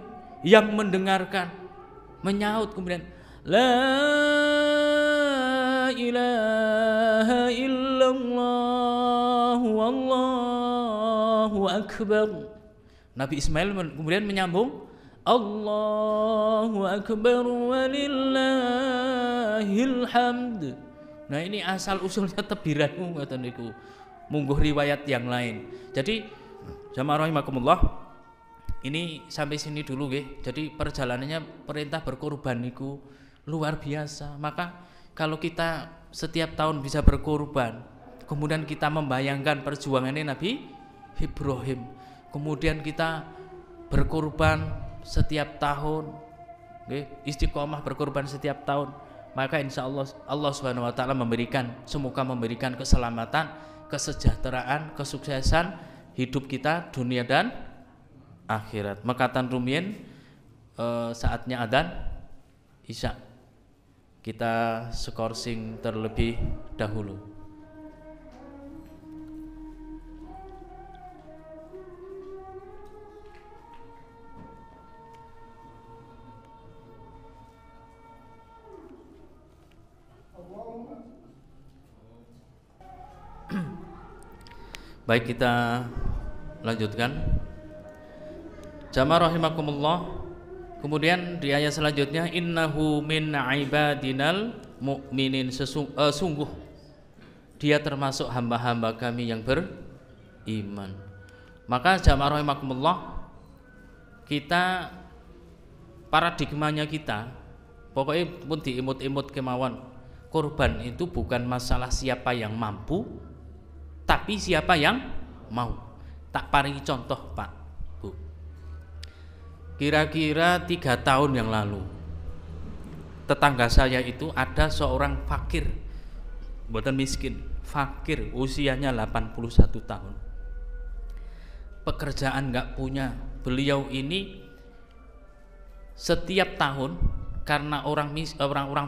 A: yang mendengarkan menyaut kemudian, La ilaha illallah wallahu akbar. Nabi Ismail kemudian menyambung, Allahu akbar walillahil hamd. Nah, ini asal usulnya tebiranmu ngoten niku. Mungguh riwayat yang lain. Jadi jamaah rahimakumullah, ini sampai sini dulu nggih. Jadi perjalanannya perintah berkorban niku luar biasa. Maka kalau kita setiap tahun bisa berkorban, kemudian kita membayangkan perjuangannya Nabi Ibrahim, kemudian kita berkorban setiap tahun, istiqomah berkorban setiap tahun, maka insya Allah Allah Subhanahu wa taala semoga memberikan keselamatan, kesejahteraan, kesuksesan hidup kita dunia dan akhirat. Makatan rumiyin saatnya adzan Isya. Kita skorsing terlebih dahulu. Baik, kita lanjutkan. Jamaah rahimakumullah. Kemudian di ayat selanjutnya, innahu min ibadinal mu'minin, sungguh dia termasuk hamba-hamba kami yang beriman. Maka jamaah rahimakumullah, kita paradigmanya kita pokoknya pun diimut-imut kemauan, korban itu bukan masalah siapa yang mampu, tapi siapa yang mau. Tak paringi contoh, Pak, Bu. Kira-kira 3 tahun yang lalu, tetangga saya itu ada seorang fakir, bukan miskin, fakir, usianya 81 tahun. Pekerjaan nggak punya. Beliau ini setiap tahun, karena orang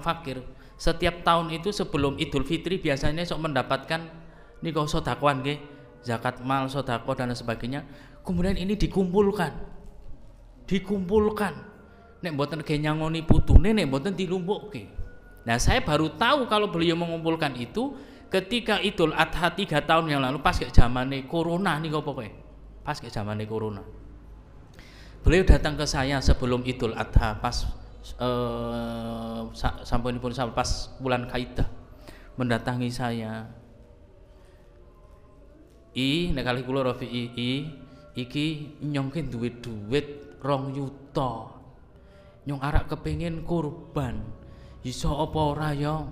A: fakir, setiap tahun itu sebelum Idul Fitri biasanya sok mendapatkan niko sedekah nggih, zakat mal, sedekah dan sebagainya. Kemudian ini dikumpulkan. Nek mboten ge nyangoni putune, nek mboten dilumpukke. Nah, saya baru tahu kalau beliau mengumpulkan itu ketika Idul Adha 3 tahun yang lalu, pas ke zamane corona niku pokoke. Pas ke zamane corona. Beliau datang ke saya sebelum Idul Adha, pas sampunipun pas bulan Kaidah, mendatangi saya. Nek kali kula Rafi'i iki nyongke duit 2 yuta. nyong arak kepengin kurban. Iso apa ora ya?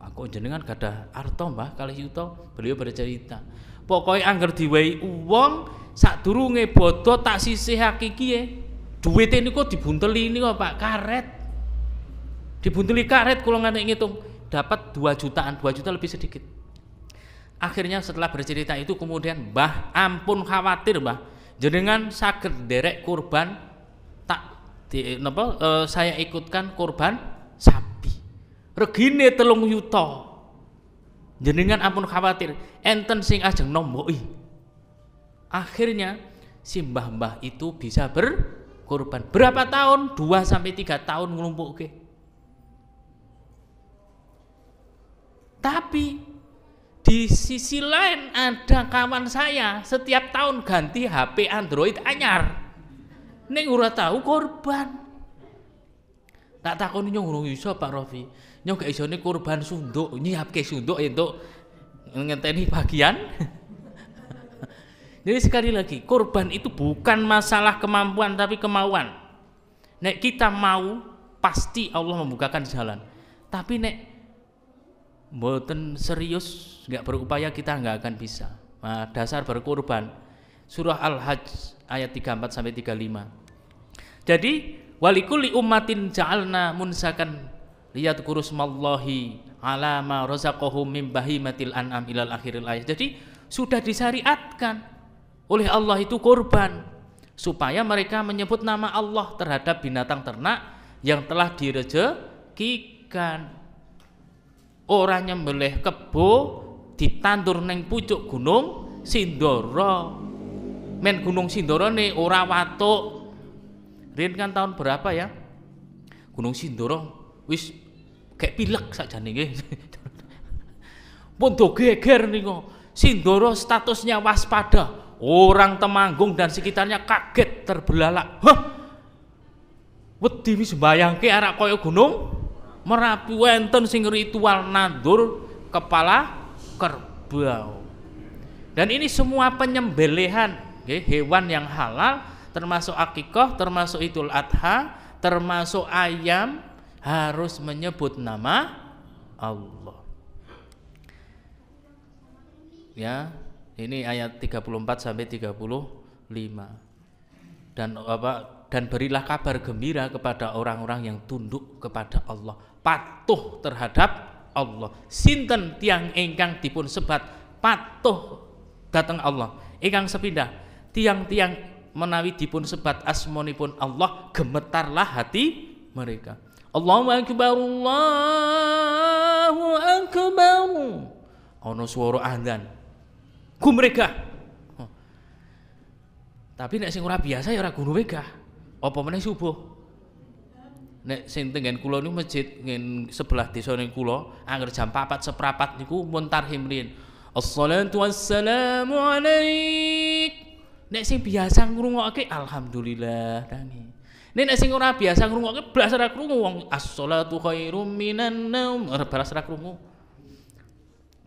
A: Aku jenengan gadah arta Mbah kalih yuta. Beliau bercerita, pokoke angger diwehi wong sadurunge bodho tak sisihake iki duwite niku dibunteli niku Pak, karet. Dibunteli karet kula nganti ngitung dapat 2 jutaan, 2 juta lebih sedikit. Akhirnya setelah bercerita itu kemudian, Mbah ampun khawatir Mbah, jenengan saged derek kurban tak saya ikutkan kurban sapi. Regine 3 yuta. Jenengan ampun khawatir, enten sing ajeng nomboki. Akhirnya si mbah-mbah itu bisa berkurban. Berapa tahun? 2 sampai 3 tahun nglumpukke. Tapi di sisi lain ada kawan saya setiap tahun ganti HP Android anyar. Ning ora tahu korban. Tak takoni nyong urung iso Pak Rofi. Nyong gak isone kurban sunduk, nyiapke sunduk entuk ngenteni bagian. Jadi sekali lagi, kurban itu bukan masalah kemampuan tapi kemauan. Nek kita mau, pasti Allah membukakan jalan. Tapi nek mboten serius, nggak berupaya, kita nggak akan bisa. Nah, dasar berkurban. Surah Al-Hajj ayat 34 sampai 35. Jadi walikulli ummatin ja'alna munsakan liyadhkuru smallahi ala ma razaqahum min bahimatil an'am ilal akhiril ayat. Jadi sudah disyariatkan oleh Allah itu kurban supaya mereka menyebut nama Allah terhadap binatang ternak yang telah direzekikan. Orang nyembelih kebo ditandur neng pucuk gunung Sindoro. Men gunung Sindoro nih ora watuk. Riyen kan tahun berapa ya? Gunung Sindoro wis kayak pilek sakjane nggih. Pun do geger niku. Sindoro statusnya waspada. Orang Temanggung dan sekitarnya kaget terbelalak. Hah? Wedi wis mbayangke arek kaya gunung Merapi wonten sing ritual nandur kepala kerbau. Dan ini semua penyembelihan hewan yang halal, termasuk akikah, termasuk Idul Adha, termasuk ayam, harus menyebut nama Allah. Ya, ini ayat 34 sampai 35. Dan berilah kabar gembira kepada orang-orang yang tunduk kepada Allah, patuh terhadap Allah. Sinten tiang ingkang dipun sebat patuh datang Allah, ingkang sepindah tiang-tiang menawi dipun sebat asmonipun Allah, gemetarlah hati mereka. Allahu akbar, Allahu akbar. Ono swara adzan gumregah. Tapi nek sing ora biasa ya ora gumregah. Apa meneh subuh. Nek sing tenggen kula niku masjid ngen sebelah desa ning kula, angger jam 4 seprapat niku mun tarhim riyen. Assalatu wassalamu alaik. Nek sing biasa ngrungokke alhamdulillah tangi. Nek sing ora biasa ngrungokke blas ora krungu wong as-shalatu khairum minan naum, ora blas ora krungu.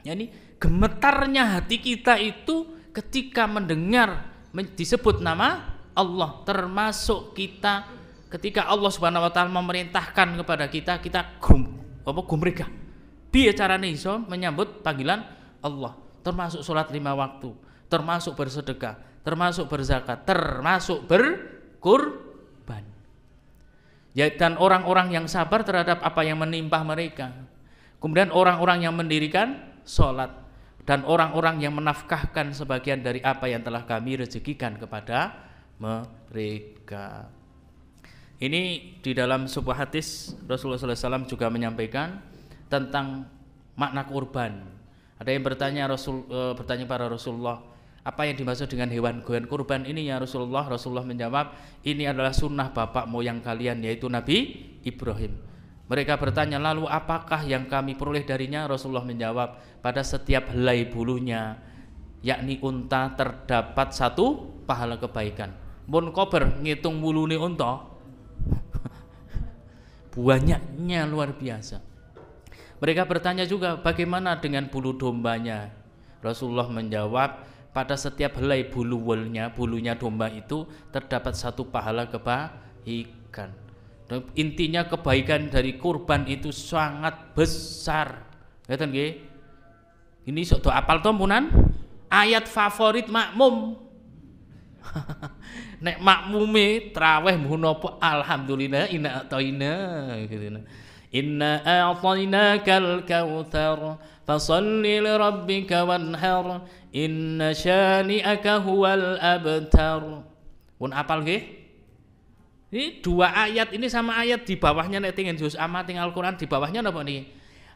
A: Yani gemetarnya hati kita itu ketika mendengar disebut nama Allah, termasuk kita ketika Allah Subhanahu wa taala memerintahkan kepada kita gumregah. Piye carane iso menyambut panggilan Allah? Termasuk salat 5 waktu, termasuk bersedekah, termasuk berzakat, termasuk berkurban. Ya, dan orang-orang yang sabar terhadap apa yang menimpa mereka. Kemudian orang-orang yang mendirikan salat dan orang-orang yang menafkahkan sebagian dari apa yang telah kami rezekikan kepada mereka. Ini di dalam sebuah hadis Rasulullah SAW juga menyampaikan tentang makna kurban. Ada yang bertanya pada Rasulullah, apa yang dimaksud dengan hewan kurban ini ya Rasulullah? Rasulullah menjawab, ini adalah sunnah bapak moyang kalian, yaitu Nabi Ibrahim. Mereka bertanya, lalu apakah yang kami peroleh darinya? Rasulullah menjawab, pada setiap helai bulunya, yakni unta, terdapat 1 pahala kebaikan. Mun kober ngitung mulune unta, banyaknya luar biasa. Mereka bertanya juga, bagaimana dengan bulu dombanya? Rasulullah menjawab, pada setiap helai bulunya domba itu terdapat 1 pahala kebaikan. Intinya kebaikan dari kurban itu sangat besar. Ngeten nggih. Ini sok do apal to punan? Ayat favorit makmum. Nek makmume traweh mbuh napa alhamdulillah inna a'taina gitu. Inna a'tainakal kautsar fasalli li rabbika wanhar inna syani'aka huwal abtar. Pun apal nggih? Ini dua ayat ini sama ayat di bawahnya nek tingen juz amma teng Al-Qur'an di bawahnya napa niki?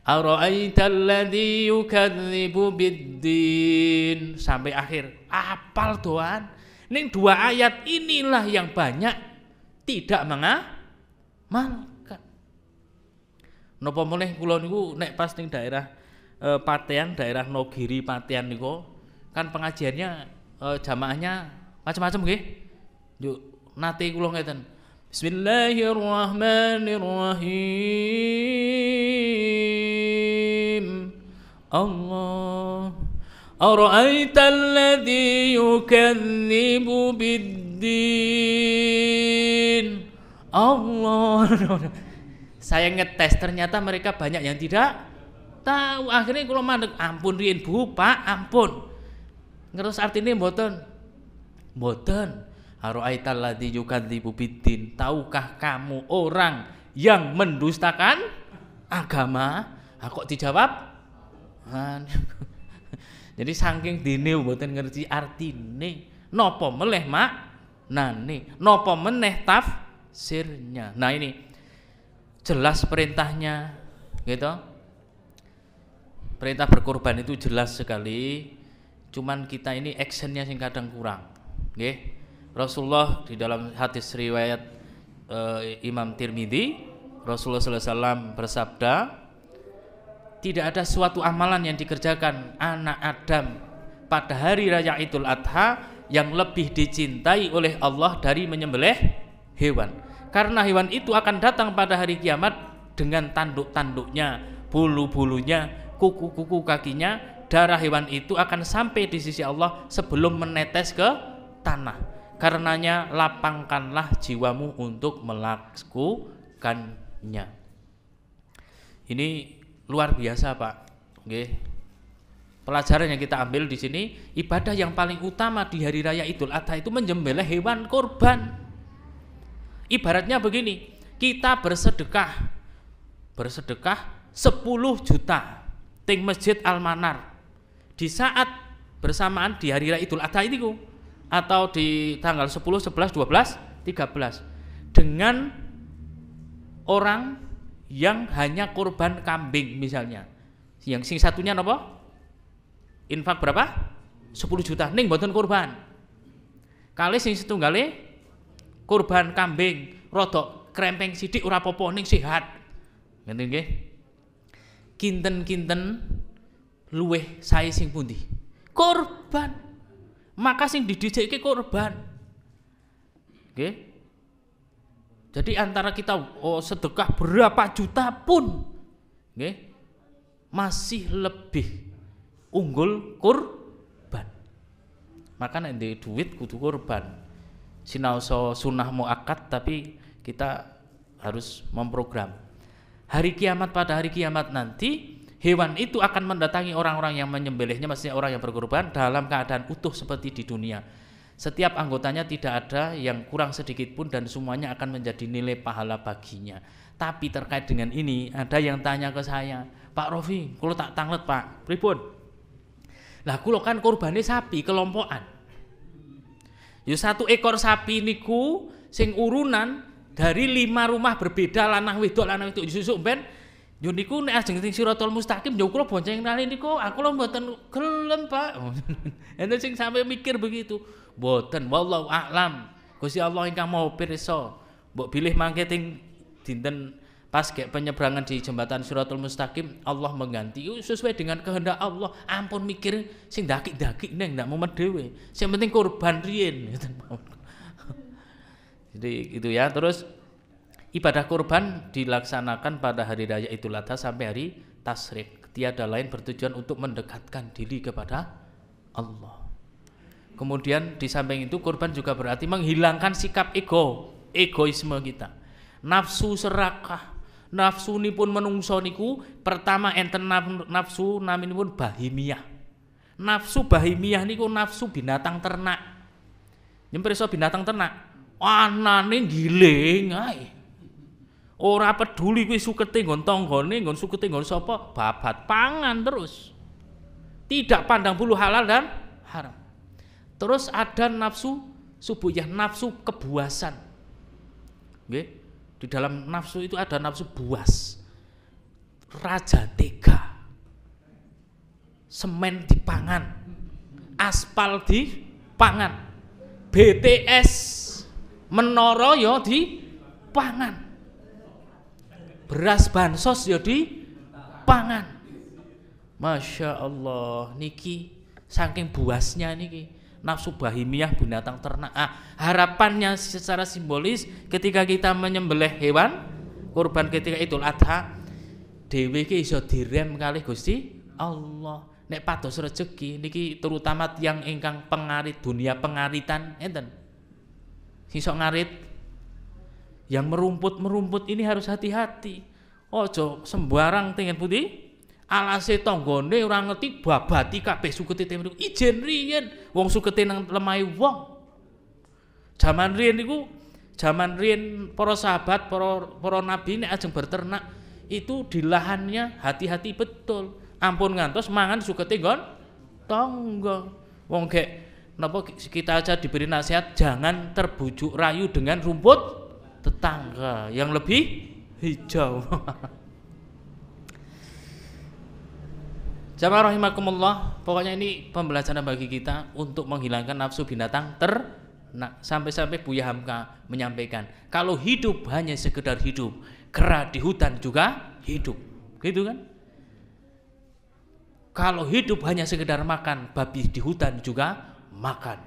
A: Ara'aital ladzi yukadzibu biddin sampai akhir. Apal doan. Ning dua ayat inilah yang banyak tidak mengamalkan. Napa meneh kula niku nek pas ning daerah Patean, daerah Nogiri Patean niku kan pengajiannya jamaahnya macam-macam nggih. Yuk nate kula ngeten. Bismillahirrahmanirrahim. Allah Ara'aital ladzi yukadzibu biddin. Allah. Saya ngetes ternyata mereka banyak yang tidak tahu. Akhirnya kula mandeg, ampun riyen Bu, Pak, ampun. Ngertos artine mboten? Mboten. Ara'aital ladzi yukadzibu biddin. Tahukah kamu orang yang mendustakan agama? Kok dijawab? Jadi saking dene mboten ngerti artine. Napa meleh maknane? Napa meneh tafsirnya? Nah ini jelas perintahnya, gitu. Perintah berkorban itu jelas sekali. Cuman kita ini actionnya sing kadang kurang, nggih. Rasulullah di dalam hadis riwayat Imam Tirmidzi, Rasulullah sallallahu alaihi wasallam bersabda, tidak ada suatu amalan yang dikerjakan anak Adam pada hari raya Idul Adha yang lebih dicintai oleh Allah dari menyembelih hewan. Karena hewan itu akan datang pada hari kiamat dengan tanduk-tanduknya, bulu-bulunya, kuku-kuku kakinya. Darah hewan itu akan sampai di sisi Allah sebelum menetes ke tanah. Karenanya lapangkanlah jiwamu untuk melakukannya. Ini luar biasa Pak, nggih. Pelajaran yang kita ambil di sini, ibadah yang paling utama di hari raya Idul Adha itu menyembelih hewan kurban. Ibaratnya begini, kita bersedekah 10 juta ting Masjid Al-Manar di saat bersamaan di hari raya Idul Adha itu, atau di tanggal 10, 11, 12, 13 dengan orang yang hanya kurban kambing misalnya. Yang sing satunya apa? Infak berapa? 10 juta ning mboten kurban. Kali sing setunggale kurban kambing rodok krempeng sithik ora apa-apa ning sehat. Ngeten nggih. Kinten-kinten luweh sae sing pundi? Kurban. Maka sing didhijikke kurban. Nggih. Jadi antara kita sedekah berapa juta pun, nggih, masih lebih unggul kurban. Maka nek ndek duit kudu kurban. Sinaosa sunah muakkad tapi kita harus memprogram. Hari kiamat, pada hari kiamat nanti hewan itu akan mendatangi orang-orang yang menyembelihnya, maksudnya orang yang berkorban dalam keadaan utuh seperti di dunia. Setiap anggotanya tidak ada yang kurang sedikit pun dan semuanya akan menjadi nilai pahala baginya. Tapi terkait dengan ini ada yang tanya ke saya, Pak Rofi, kalau tak tanglet Pak, pripun? Lah kula kan kurbane sapi kelompokan. Ya 1 ekor sapi niku sing urunan dari 5 rumah berbeda, lanang wedok susuk ben yo niku nek ajeng teng Siratal Mustaqim yo kula bonceng nali niku aku lho mboten gelem Pak. Enten sing sampe mikir begitu. Mboten, wallahu a'lam. Gusti Allah ingkang Maha pirsa. Mbok bilih mangke ting dinten pas gek penyebrangan di jembatan Siratal Mustaqim Allah mengganti sesuai dengan kehendak Allah. Ampun mikir sing daki-daki neng ndak mumet dhewe. Sing penting kurban riyen. Jadi itu ya. Terus ibadah kurban dilaksanakan pada hari raya Idul Adha sampai hari Tasyrik. Tiada lain bertujuan untuk mendekatkan diri kepada Allah. Kemudian di samping itu kurban juga berarti menghilangkan sikap egoisme kita. nafsu serakah. Nafsunipun menungso niku pertama enten nafsu naminipun bahimiyah. Nafsu bahimiyah niku nafsu binatang ternak. Nyempreso binatang ternak, anane giling ae. Ora peduli kuwi sukete nggon tanggane, nggon sukete nggon sapa, babat pangan terus. Tidak pandang bulu halal dan haram. Terus ada nafsu subuyah, nafsu kebuasan. Nggih. Di dalam nafsu itu ada nafsu buas. Raja tega. Semen dipangan. Aspal dipangan. BTS menara ya dipangan. Beras bansos ya dipangan. Masya Allah, niki saking buasnya niki. Nafsu bahimiyah binatang ternak. Harapannya secara simbolis ketika kita menyembelih hewan kurban ketika Idul Adha, dhewe iki iso direm kalih Gusti Allah. Nek pados rejeki niki terutama tiyang ingkang pengarit dunia pengaritan enten. Iso ngarit yang merumput ini harus hati-hati. Ojo sembarang tengen putih. Alase tanggane ora ngerti babati kabeh sukete temene ijen riyen wong sukete nang lemahe wong. Zaman riyen niku, zaman riyen para sahabat, para nabi nek ajeng berternak itu di lahannya hati-hati betul. Ampun ngantos mangan sukete nggon tangga. Wong gek napa kita aja diberi nasihat jangan terbujuk rayu dengan rumput tetangga yang lebih hijau. Jamaah rahimakumullah, pokoknya ini pembelajaran bagi kita untuk menghilangkan nafsu binatang ternak. Sampai-sampai Buya Hamka menyampaikan, kalau hidup hanya sekedar hidup, kera di hutan juga hidup, gitu kan? Kalau hidup hanya sekedar makan, babi di hutan juga makan.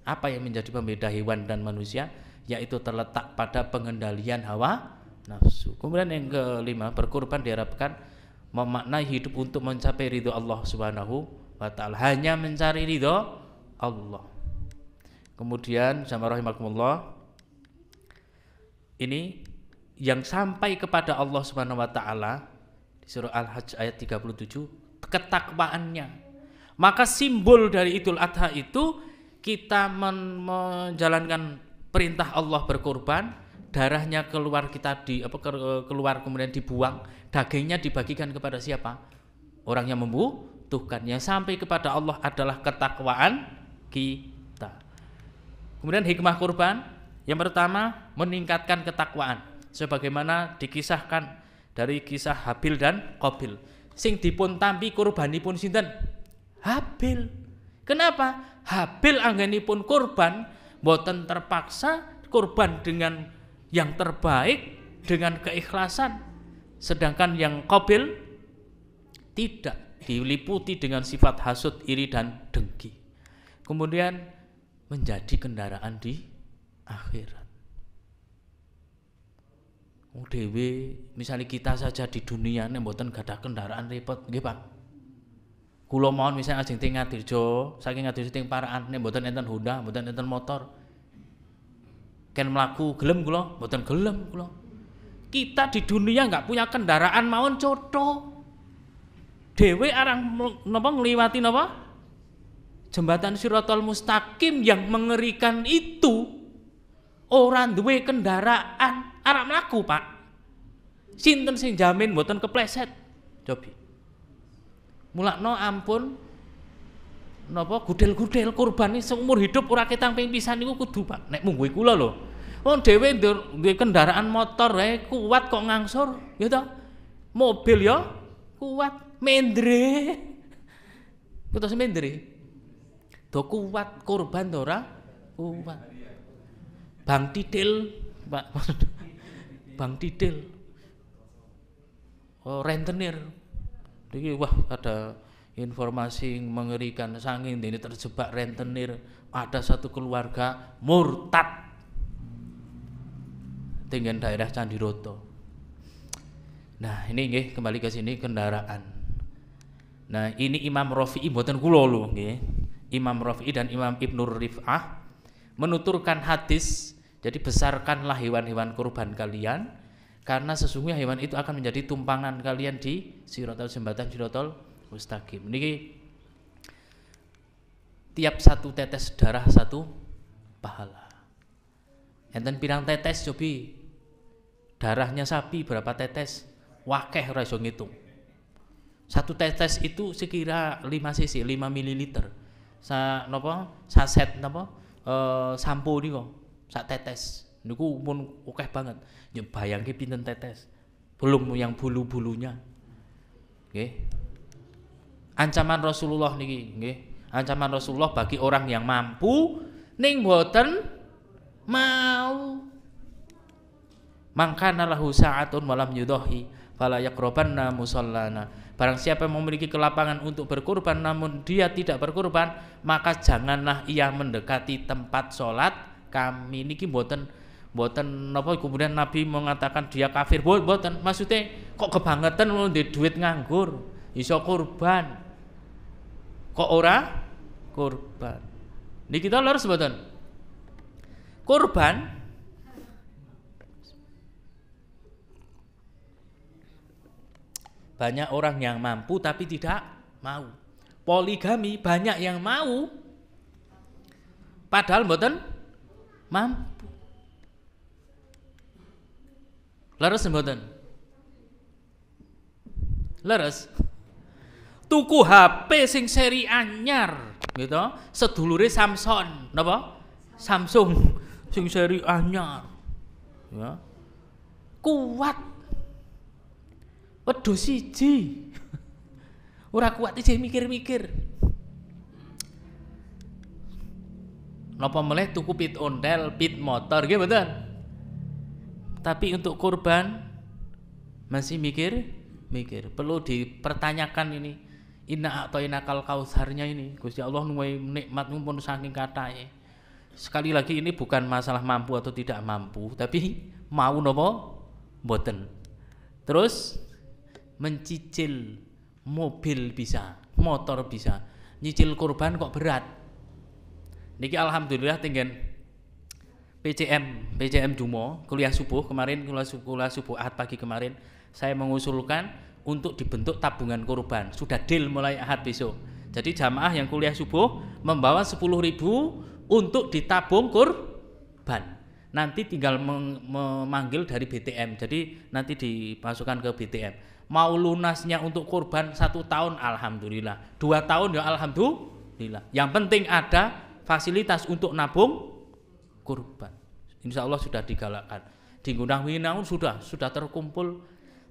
A: Apa yang menjadi pembeda hewan dan manusia? Yaitu terletak pada pengendalian hawa nafsu. Kemudian yang kelima, berkurban diharapkan memaknai hidup untuk mencapai ridho Allah Subhanahu wa ta'ala, hanya mencari ridho Allah. Kemudian jamaah rahimakumullah, ini yang sampai kepada Allah Subhanahu wa ta'ala di surah Al-Hajj ayat 37, ketakwaannya. Maka simbol dari Idul Adha itu kita menjalankan perintah Allah berkorban, darahnya keluar kita keluar kemudian dibuang, dagingnya dibagikan kepada siapa? Orang yang membutuhkannya. Sampai kepada Allah adalah ketakwaan kita. Kemudian hikmah kurban yang pertama meningkatkan ketakwaan, sebagaimana dikisahkan dari kisah Habil dan Qabil. Sing dipun tampi kurbanipun sinten? Habil. Kenapa? Habil anggenipun kurban boten terpaksa, kurban dengan yang terbaik dengan keikhlasan, sedangkan yang Qabil tidak, diliputi dengan sifat hasud, iri dan dengki. Kemudian menjadi kendaraan di akhirat. Dewe misalnya kita saja di dunia nek mboten gadah kendaraan repot nggih Pak. Kula mawon misalnya ajeng teng Ngadirjo, saking Ngadirjo teng Paraan nek mboten enten Honda, mboten enten motor. Ken mlaku gelem kula, mboten gelem kula. Kita di dunia enggak punya kendaraan mawon cotho. Dewe arang napa ngliwati napa? Jembatan Shiratal Mustaqim yang mengerikan itu. Orang duwe kendaraan arep mlaku, Pak. Sinten sing jamin mboten kepleset? Cobi. Mulakno ampun napa gudel-gudel kurban iki seumur hidup ora ketang ping pisan niku kudu, Pak. Nek mungguhe kula lho. Wong dhewe duwe kendaraan motor wae kuat kok ngangsur, ya toh? Mobil ya kuat, mendre. Kuwi mendre. Do kuat kurban to ora? Kuat. Bang Titil, Pak. Bang Titil. Oh, rentenir. Iki wah ada informasi mengerikan, saking ini terjebak rentenir. Ada satu keluarga murtad dengan daerah Candiroto. Nah, ini nggih kembali ke sini kendaraan. Nah, ini Imam Rafi'i mboten kula lho nggih. Imam Rafi'i dan Imam Ibnu Rif'ah menuturkan hadis Jadi besarkanlah hewan-hewan kurban kalian, karena sesungguhnya hewan itu akan menjadi tumpangan kalian di siratal jembatan siratal mustaqim. Niki tiap satu tetes darah satu pahala. Enten pirang tetes cobi darahnya sapi berapa tetes? Wakeh ora iso ngitung. Satu tetes itu sekira 5 cc, 5 ml. Saset napa? Sampo niku sak tetes. Niku pun akeh banget. Ya bayangke pinten tetes. Belum yang bulu-bulunya. Nggih. Ancaman Rasulullah niki, nggih. Ancaman Rasulullah bagi orang yang mampu ning mboten mau. Mangkana lahu sa'atun walam yudahi fala yaqrabanna musallana. Barang siapa yang memiliki kelapangan untuk berkurban namun dia tidak berkurban, maka janganlah ia mendekati tempat sholat kami. Niki mboten napa kemudian Nabi mengatakan dia kafir, mboten. Maksudnya kok kebangetan mau ndek duit nganggur iso kurban. Kok ora kurban. Niki kita lurus mboten? Kurban banyak orang yang mampu tapi tidak mau. Poligami banyak yang mau padahal mboten mampu. Leres mboten? Leres. Tuku HP sing seri anyar gitu, sedulure Samsung, napa? Samsung sing seri anyar. Ya. Kuat. Wedhus siji. Ora kuat iki mikir-mikir. Napa meleh tuku pit ontel, pit motor, nggih mboten? Tapi untuk kurban masih mikir. Perlu dipertanyakan ini. Inna a'tainakal kautsarnya ini. Gusti Allah nuwuhi nikmat pun saking kathahe. Sekali lagi ini bukan masalah mampu atau tidak mampu, tapi mau napa mboten. Terus mencicil mobil bisa, motor bisa, nyicil kurban kok berat. Niki alhamdulillah tinggal PCM Dumo kuliah subuh kemarin, kuliah subuh Ahad pagi kemarin saya mengusulkan untuk dibentuk tabungan kurban. Sudah deal mulai Ahad besok. Jadi jamaah yang kuliah subuh membawa 10.000 untuk ditabung kurban. Nanti tinggal memanggil dari BTM. Jadi nanti dimasukkan ke BTM. Mau lunasnya untuk kurban 1 tahun alhamdulillah, 2 tahun ya alhamdulillah. Yang penting ada fasilitas untuk nabung kurban. Insya Allah sudah digalakkan. Di Gunung Winang sudah terkumpul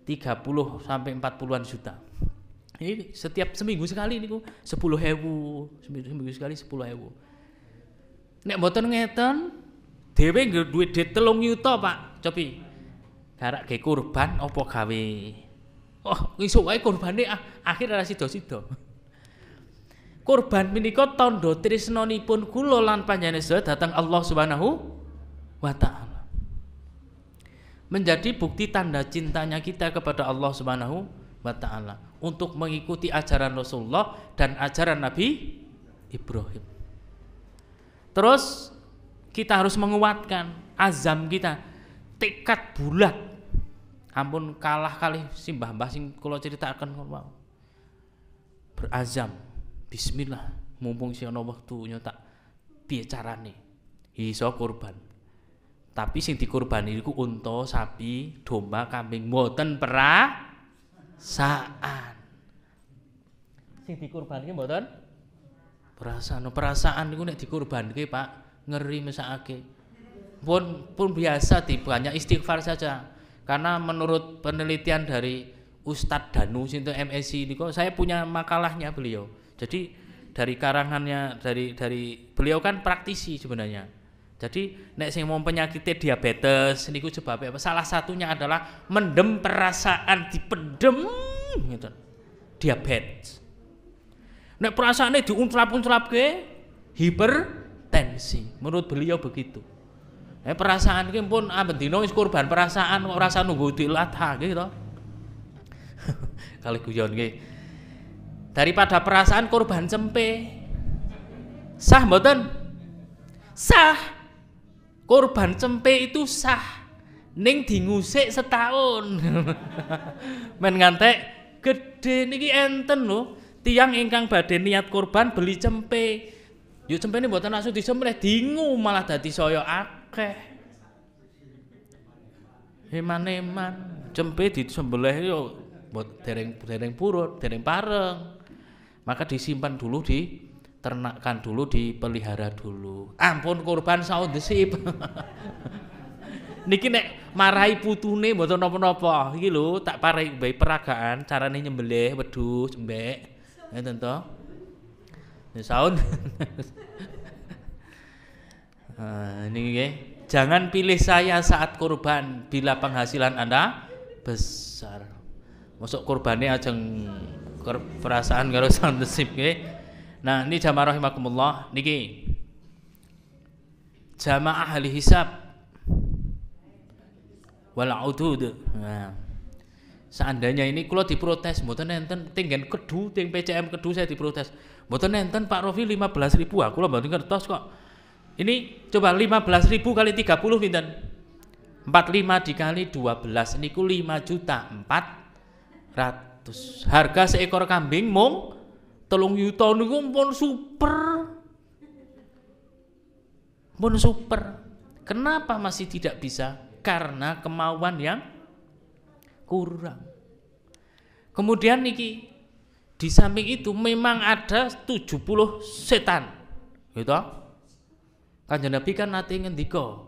A: 30 sampai 40-an juta. Ini setiap seminggu sekali niku 10.000, seminggu sekali 10.000. Nek mboten ngeten, dhewe duwe duit 3 yuta, Pak. Cobi. Garak ge kurban apa gawe? Oh, iso wae kurbane akhir ora sida-sida. Kurban menika tandha tresnanipun kula lan panjenengan sedaya dhateng Allah Subhanahu wa taala. Menjadi bukti tanda cintanya kita kepada Allah Subhanahu wa taala untuk mengikuti ajaran Rasulullah dan ajaran Nabi Ibrahim. Terus kita harus menguatkan azam kita, tekad bulat. Ampun kalah kali simbah-mbah sing kula critaken mau. Berazam, bismillah, mumpung si ana wektu nyotak piye carane iso kurban. Tapi sing dikurbani iku unta, sapi, domba, kambing, mboten perasaan. Sing dikurbani mboten perasaan. Perasaan niku nek dikurbanke, Pak, ngeri mesakake. Pun biasa banyak istighfar saja. Karena menurut penelitian dari Ustadz Danu sinten MSc niku, saya punya makalahnya beliau. Jadi dari karangannya dari beliau kan praktisi sebenarnya. Jadi nek sing mau penyakitnya diabetes niku sebabnya apa? Salah satunya adalah mendem perasaan, dipendem gitu. Diabetes. Nek perasaannya diuntrap-untrapke hipertensi. Menurut beliau begitu. Perasaan ki pun amben dina wis kurban perasaan kok rasa nunggu Idul Adha gitu. Kali guyon nggih. Daripada perasaan kurban cempe. Sah mboten? Sah. Kurban cempe itu sah. Ning dingusik setahun. Men ngantek gede niki enten lho. Tiang ingkang badhe niat kurban beli cempe. Yo cempene mboten langsung disembelih, dingu malah dadi saya akeh. Eman-eman cempe disembelih yo dereng purut, dereng pareng. Maka disimpan dulu, diternakkan dulu, dipelihara dulu. Ampun kurban saundesip. Niki nek marahi putune mboten napa-napa. Iki lho tak parai bae peragaan carane nyembelih wedhus mbek. Ngeten to. Ya saun. Niki nggih. Jangan pilih saya saat kurban bila penghasilan Anda besar. Mosok kurbane ajeng perasaan karo saundesip nggih. Nah, ini jamaah rahimakumullah niki. Jamaah ahli hisab wal udud. Nah, seandainya ini kalau diprotes mboten enten tinggen Kedu, ting PCM Kedu saya diprotes. Mboten enten Pak Rofi 15.000. Kula mboten kertos kok. Ini coba 15.000 kali 30 pinten? 45 dikali 12 niku 5.400.000. Harga seekor kambing mung 3 juta niku pun super. Pun super. Kenapa masih tidak bisa? Karena kemauan yang kurang. Kemudian niki di samping itu memang ada 70 setan. Gitu. Kanjeng Nabi kan nate ngendika,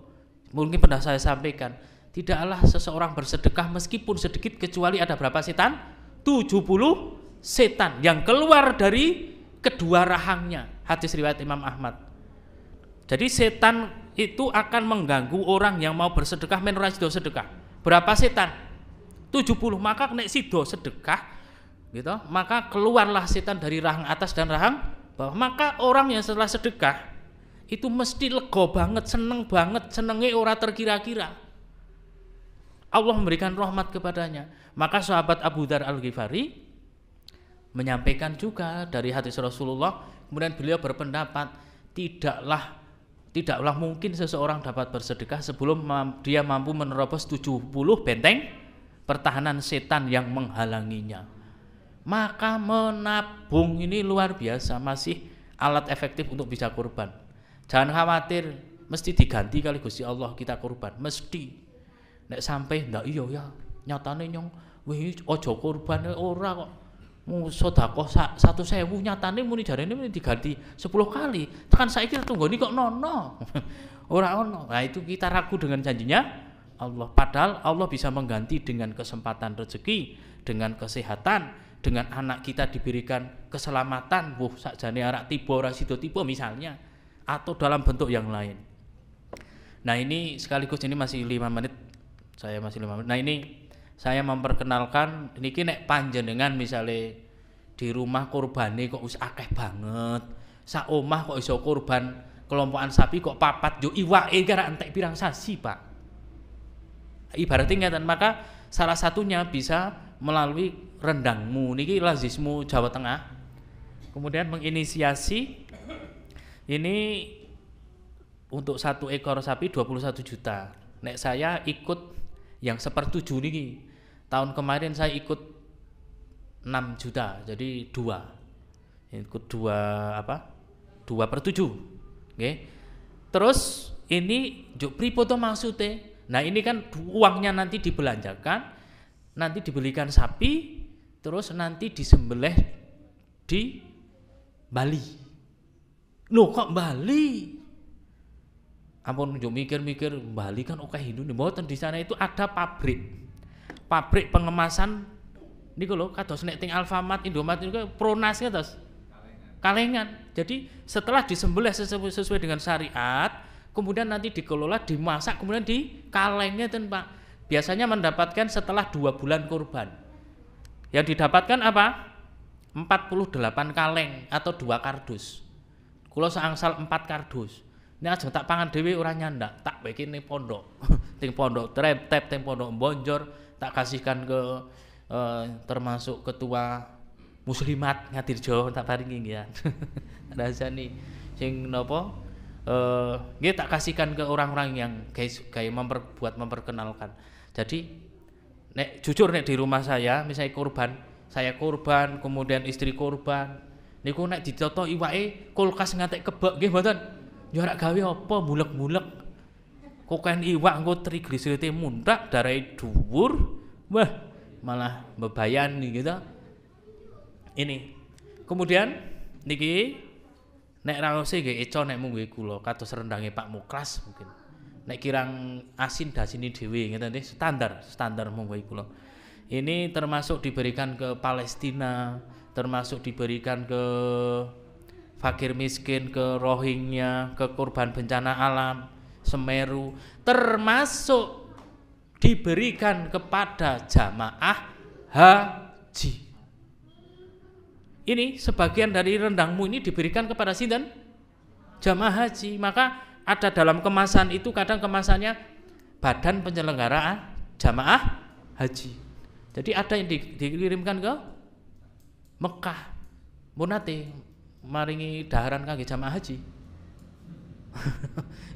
A: mungkin pernah saya sampaikan, tidaklah seseorang bersedekah meskipun sedikit kecuali ada berapa setan? 70 setan yang keluar dari kedua rahangnya. Hadis riwayat Imam Ahmad. Jadi setan itu akan mengganggu orang yang mau bersedekah men ora sida sedekah. Berapa setan? 70. Maka nek sida sedekah gitu, maka keluarlah setan dari rahang atas dan rahang bawah. Maka orang yang setelah sedekah itu mesti lega banget, seneng banget, senenge ora terkira-kira. Allah memberikan rahmat kepadanya. Maka sahabat Abu Dzar Al-Ghifari menyampaikan juga dari hadis Rasulullah, kemudian beliau berpendapat tidaklah mungkin seseorang dapat bersedekah sebelum dia mampu menerobos 70 benteng pertahanan setan yang menghalanginya. Maka menabung ini luar biasa, masih alat efektif untuk bisa kurban. Jangan khawatir, mesti diganti kali Gusti Allah kita kurban, mesti. Nek sampai ndak iya ya, nyatane nyong wis aja kurban ora kok. Sedekah 1.000 nyatane muni jarene muni diganti 10 kali. Tekan saiki tunggoni kok nono. Ora ono. Nah, itu kita ragu dengan janjinya Allah. Padahal Allah bisa mengganti dengan kesempatan rezeki, dengan kesehatan, dengan anak kita diberikan keselamatan. Sakjane arak tiba ora sida tiba misalnya, atau dalam bentuk yang lain. Nah, ini sekaligus ini masih 5 menit. Saya masih 5 menit. Nah, ini saya memperkenalkan niki nek panjenengan misalnya di rumah kurbane kok wis akeh banget. Sak omah kok iso kurban kelompokan sapi kok 4 yo iwake kira entek pirang sasi, Pak. Ibaratnya ngeten, maka salah satunya bisa melalui rendangmu niki lazismu Jawa Tengah. Kemudian menginisiasi ini untuk 1 ekor sapi 21 juta. Nek saya ikut yang 1/7 niki. Tahun kemarin saya ikut 6 juta, jadi 2. Ikut 2/7. Oke. Terus ini juk pripo to maksude? Nah, ini kan uangnya nanti dibelanjakan, nanti dibelikan sapi, terus nanti disembelih di Bali. Loh, kok Bali? Ampun juk mikir-mikir Bali kan oke Hindu mboten, di sana itu ada pabrik pengemasan niku lho kados nek teng Alfamart, Indomaret niku Pronas kados Kalengan. Jadi setelah disembelih sesuai dengan syariat, kemudian nanti dikelola, dimasak, kemudian dikalengnya ten Pak. Biasanya mendapatkan setelah 2 bulan kurban. Yang didapatkan apa? 48 kaleng atau 2 kardus. Kula seangsal 4 kardus. Ini aja tak pangan dhewe ora nyandak, tak bikin ning pondok. Ting pondok Trep, ting pondok Bonjor, tak kasihkan ke termasuk ketua muslimat Ngatirjo, tak paringi nggih ya. Rasane sing napa nggih tak kasihkan ke orang-orang yang gaya memperkenalkan. Jadi nek jujur nek di rumah saya misalnya saya korban, kemudian istri korban, niku nek ditoto iwake kulkas ngantek kebek nggih mboten. Ya ora gawe apa mulek-mulek. Koken iwak engko trigliseride mundak, darahe dhuwur, wah malah bebayani gitu. Ini. Kemudian niki nek raose nggih eco nek mung nggih kula kados rendange Pak Muklas mungkin. Nek kirang asin dasini dhewe ngeten nggih standar mung nggih kula. Ini termasuk diberikan ke Palestina, termasuk diberikan ke fakir miskin, ke Rohingya, ke korban bencana alam, Semeru, termasuk diberikan kepada jamaah haji. Ini sebagian dari rendangmu ini diberikan kepada sinten? Jamaah haji. Maka ada dalam kemasan itu kadang kemasannya Badan Penyelenggaraan Jamaah Haji. Jadi ada yang dikirimkan ke Mekah. Munate maringi daharan kangge jamaah haji.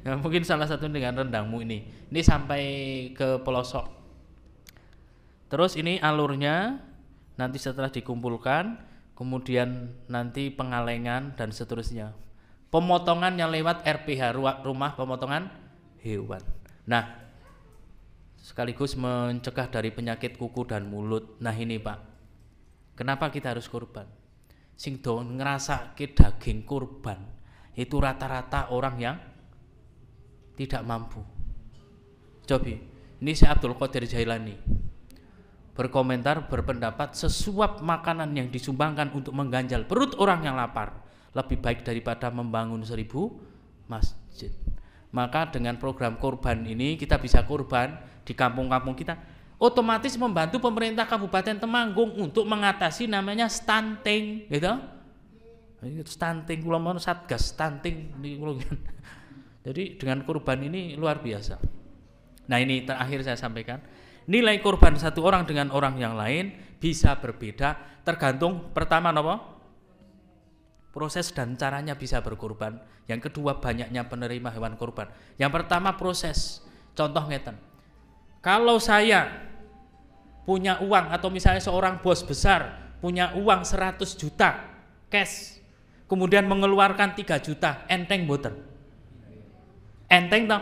A: Ya, mungkin salah satu dengan rendangmu ini. Ini sampai ke pelosok. Terus ini alurnya nanti setelah dikumpulkan, kemudian nanti pengalengan dan seterusnya. Pemotongan yang lewat RPH, rumah pemotongan hewan. Nah, sekaligus mencegah dari penyakit kuku dan mulut. Nah ini Pak, kenapa kita harus kurban? Sing do ngrasake daging kurban itu rata-rata orang yang tidak mampu. Coba, ini Syekh Abdul Qadir Jailani berkomentar, berpendapat sesuap makanan yang disumbangkan untuk mengganjal perut orang yang lapar lebih baik daripada membangun 1000 masjid. Maka dengan program kurban ini kita bisa kurban di kampung-kampung kita, otomatis membantu pemerintah Kabupaten Temanggung untuk mengatasi namanya stunting, gitu. Stunting, kula mau satgas stunting di kula. Jadi dengan kurban ini luar biasa. Nah ini terakhir saya sampaikan, nilai kurban satu orang dengan orang yang lain bisa berbeda tergantung pertama apa? Proses dan caranya bisa berkurban. Yang kedua banyaknya penerima hewan kurban. Yang pertama proses. Contoh ngeten. Kalau saya punya uang atau misalnya seorang bos besar punya uang 100 juta cash, kemudian mengeluarkan 3 juta, enteng boten? Enteng toh?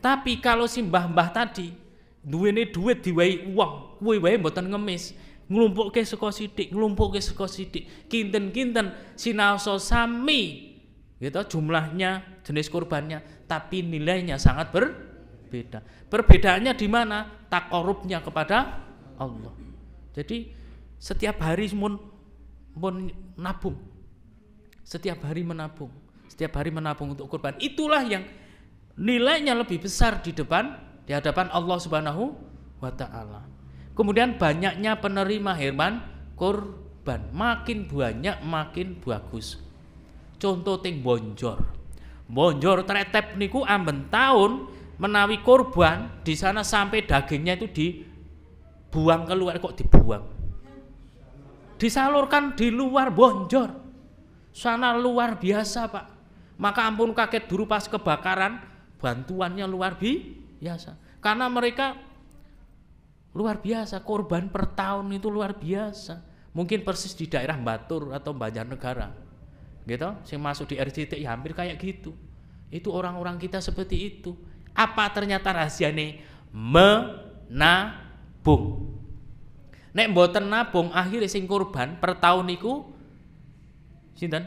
A: Tapi kalau si mbah-mbah tadi duwene duit diwai uang, kuwi wae mboten ngemis, nglumpukke saka sithik, kinten-kinten sinaosa sami gitu jumlahnya, jenis kurbannya, tapi nilainya sangat berbeda. Perbedaannya di mana? Takorubnya kepada Allah. Jadi setiap hari mun nabung. Setiap hari menabung untuk kurban. Itulah yang nilainya lebih besar di hadapan Allah Subhanahu wa taala. Kemudian banyaknya penerima hewan kurban, makin banyak makin bagus. Contoh ting Bonjor Tretep niku amben tahun menawi kurban di sana sampai dagingnya itu dibuang keluar, kok dibuang. Disalurkan di luar Bonjor. Sana luar biasa, Pak. Maka ampun kaget dulu pas kebakaran, bantuannya luar biasa. Karena mereka luar biasa, korban per tahun itu luar biasa. Mungkin persis di daerah Batur atau Banjarnegara, gitu. Yang masuk di RCT ya hampir kayak gitu. Itu orang-orang kita seperti itu. Apa ternyata rahasiane? Menabung. Nek mboten nabung, akhirnya sing korban per tahun niku sinten?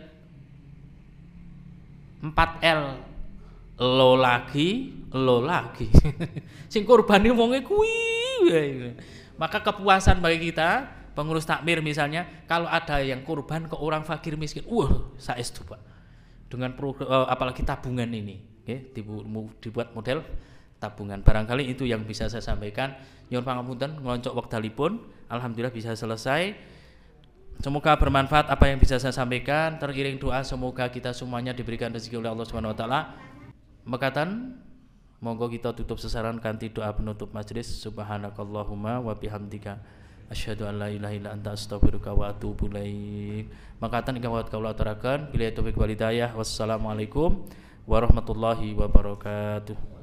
A: 4L. Lo lagi. Sing korban niku wonge kuwi. Maka kepuasan bagi kita, pengurus takmir misalnya, kalau ada yang kurban ke orang fakir miskin, saestu Pak. Dengan apalagi tabungan ini, okay? Dibuat model tabungan. Barangkali itu yang bisa saya sampaikan. Nyuwun pangapunten ngeloncok wekdalipun. Alhamdulillah bisa selesai. Semoga bermanfaat apa yang bisa saya sampaikan. Teriring doa semoga kita semuanya diberikan rezeki oleh Allah Subhanahu wa taala. Mekatan monggo kita tutup sesaran kanthi doa penutup majelis. Subhanakallahumma wa bihamdika asyhadu an la ilaha illa anta astaghfiruka wa atubu ilaik. Mekatan ingkang kawula aturaken billahi taufik wal hidayah. Wassalamualaikum warahmatullahi wabarakatuh.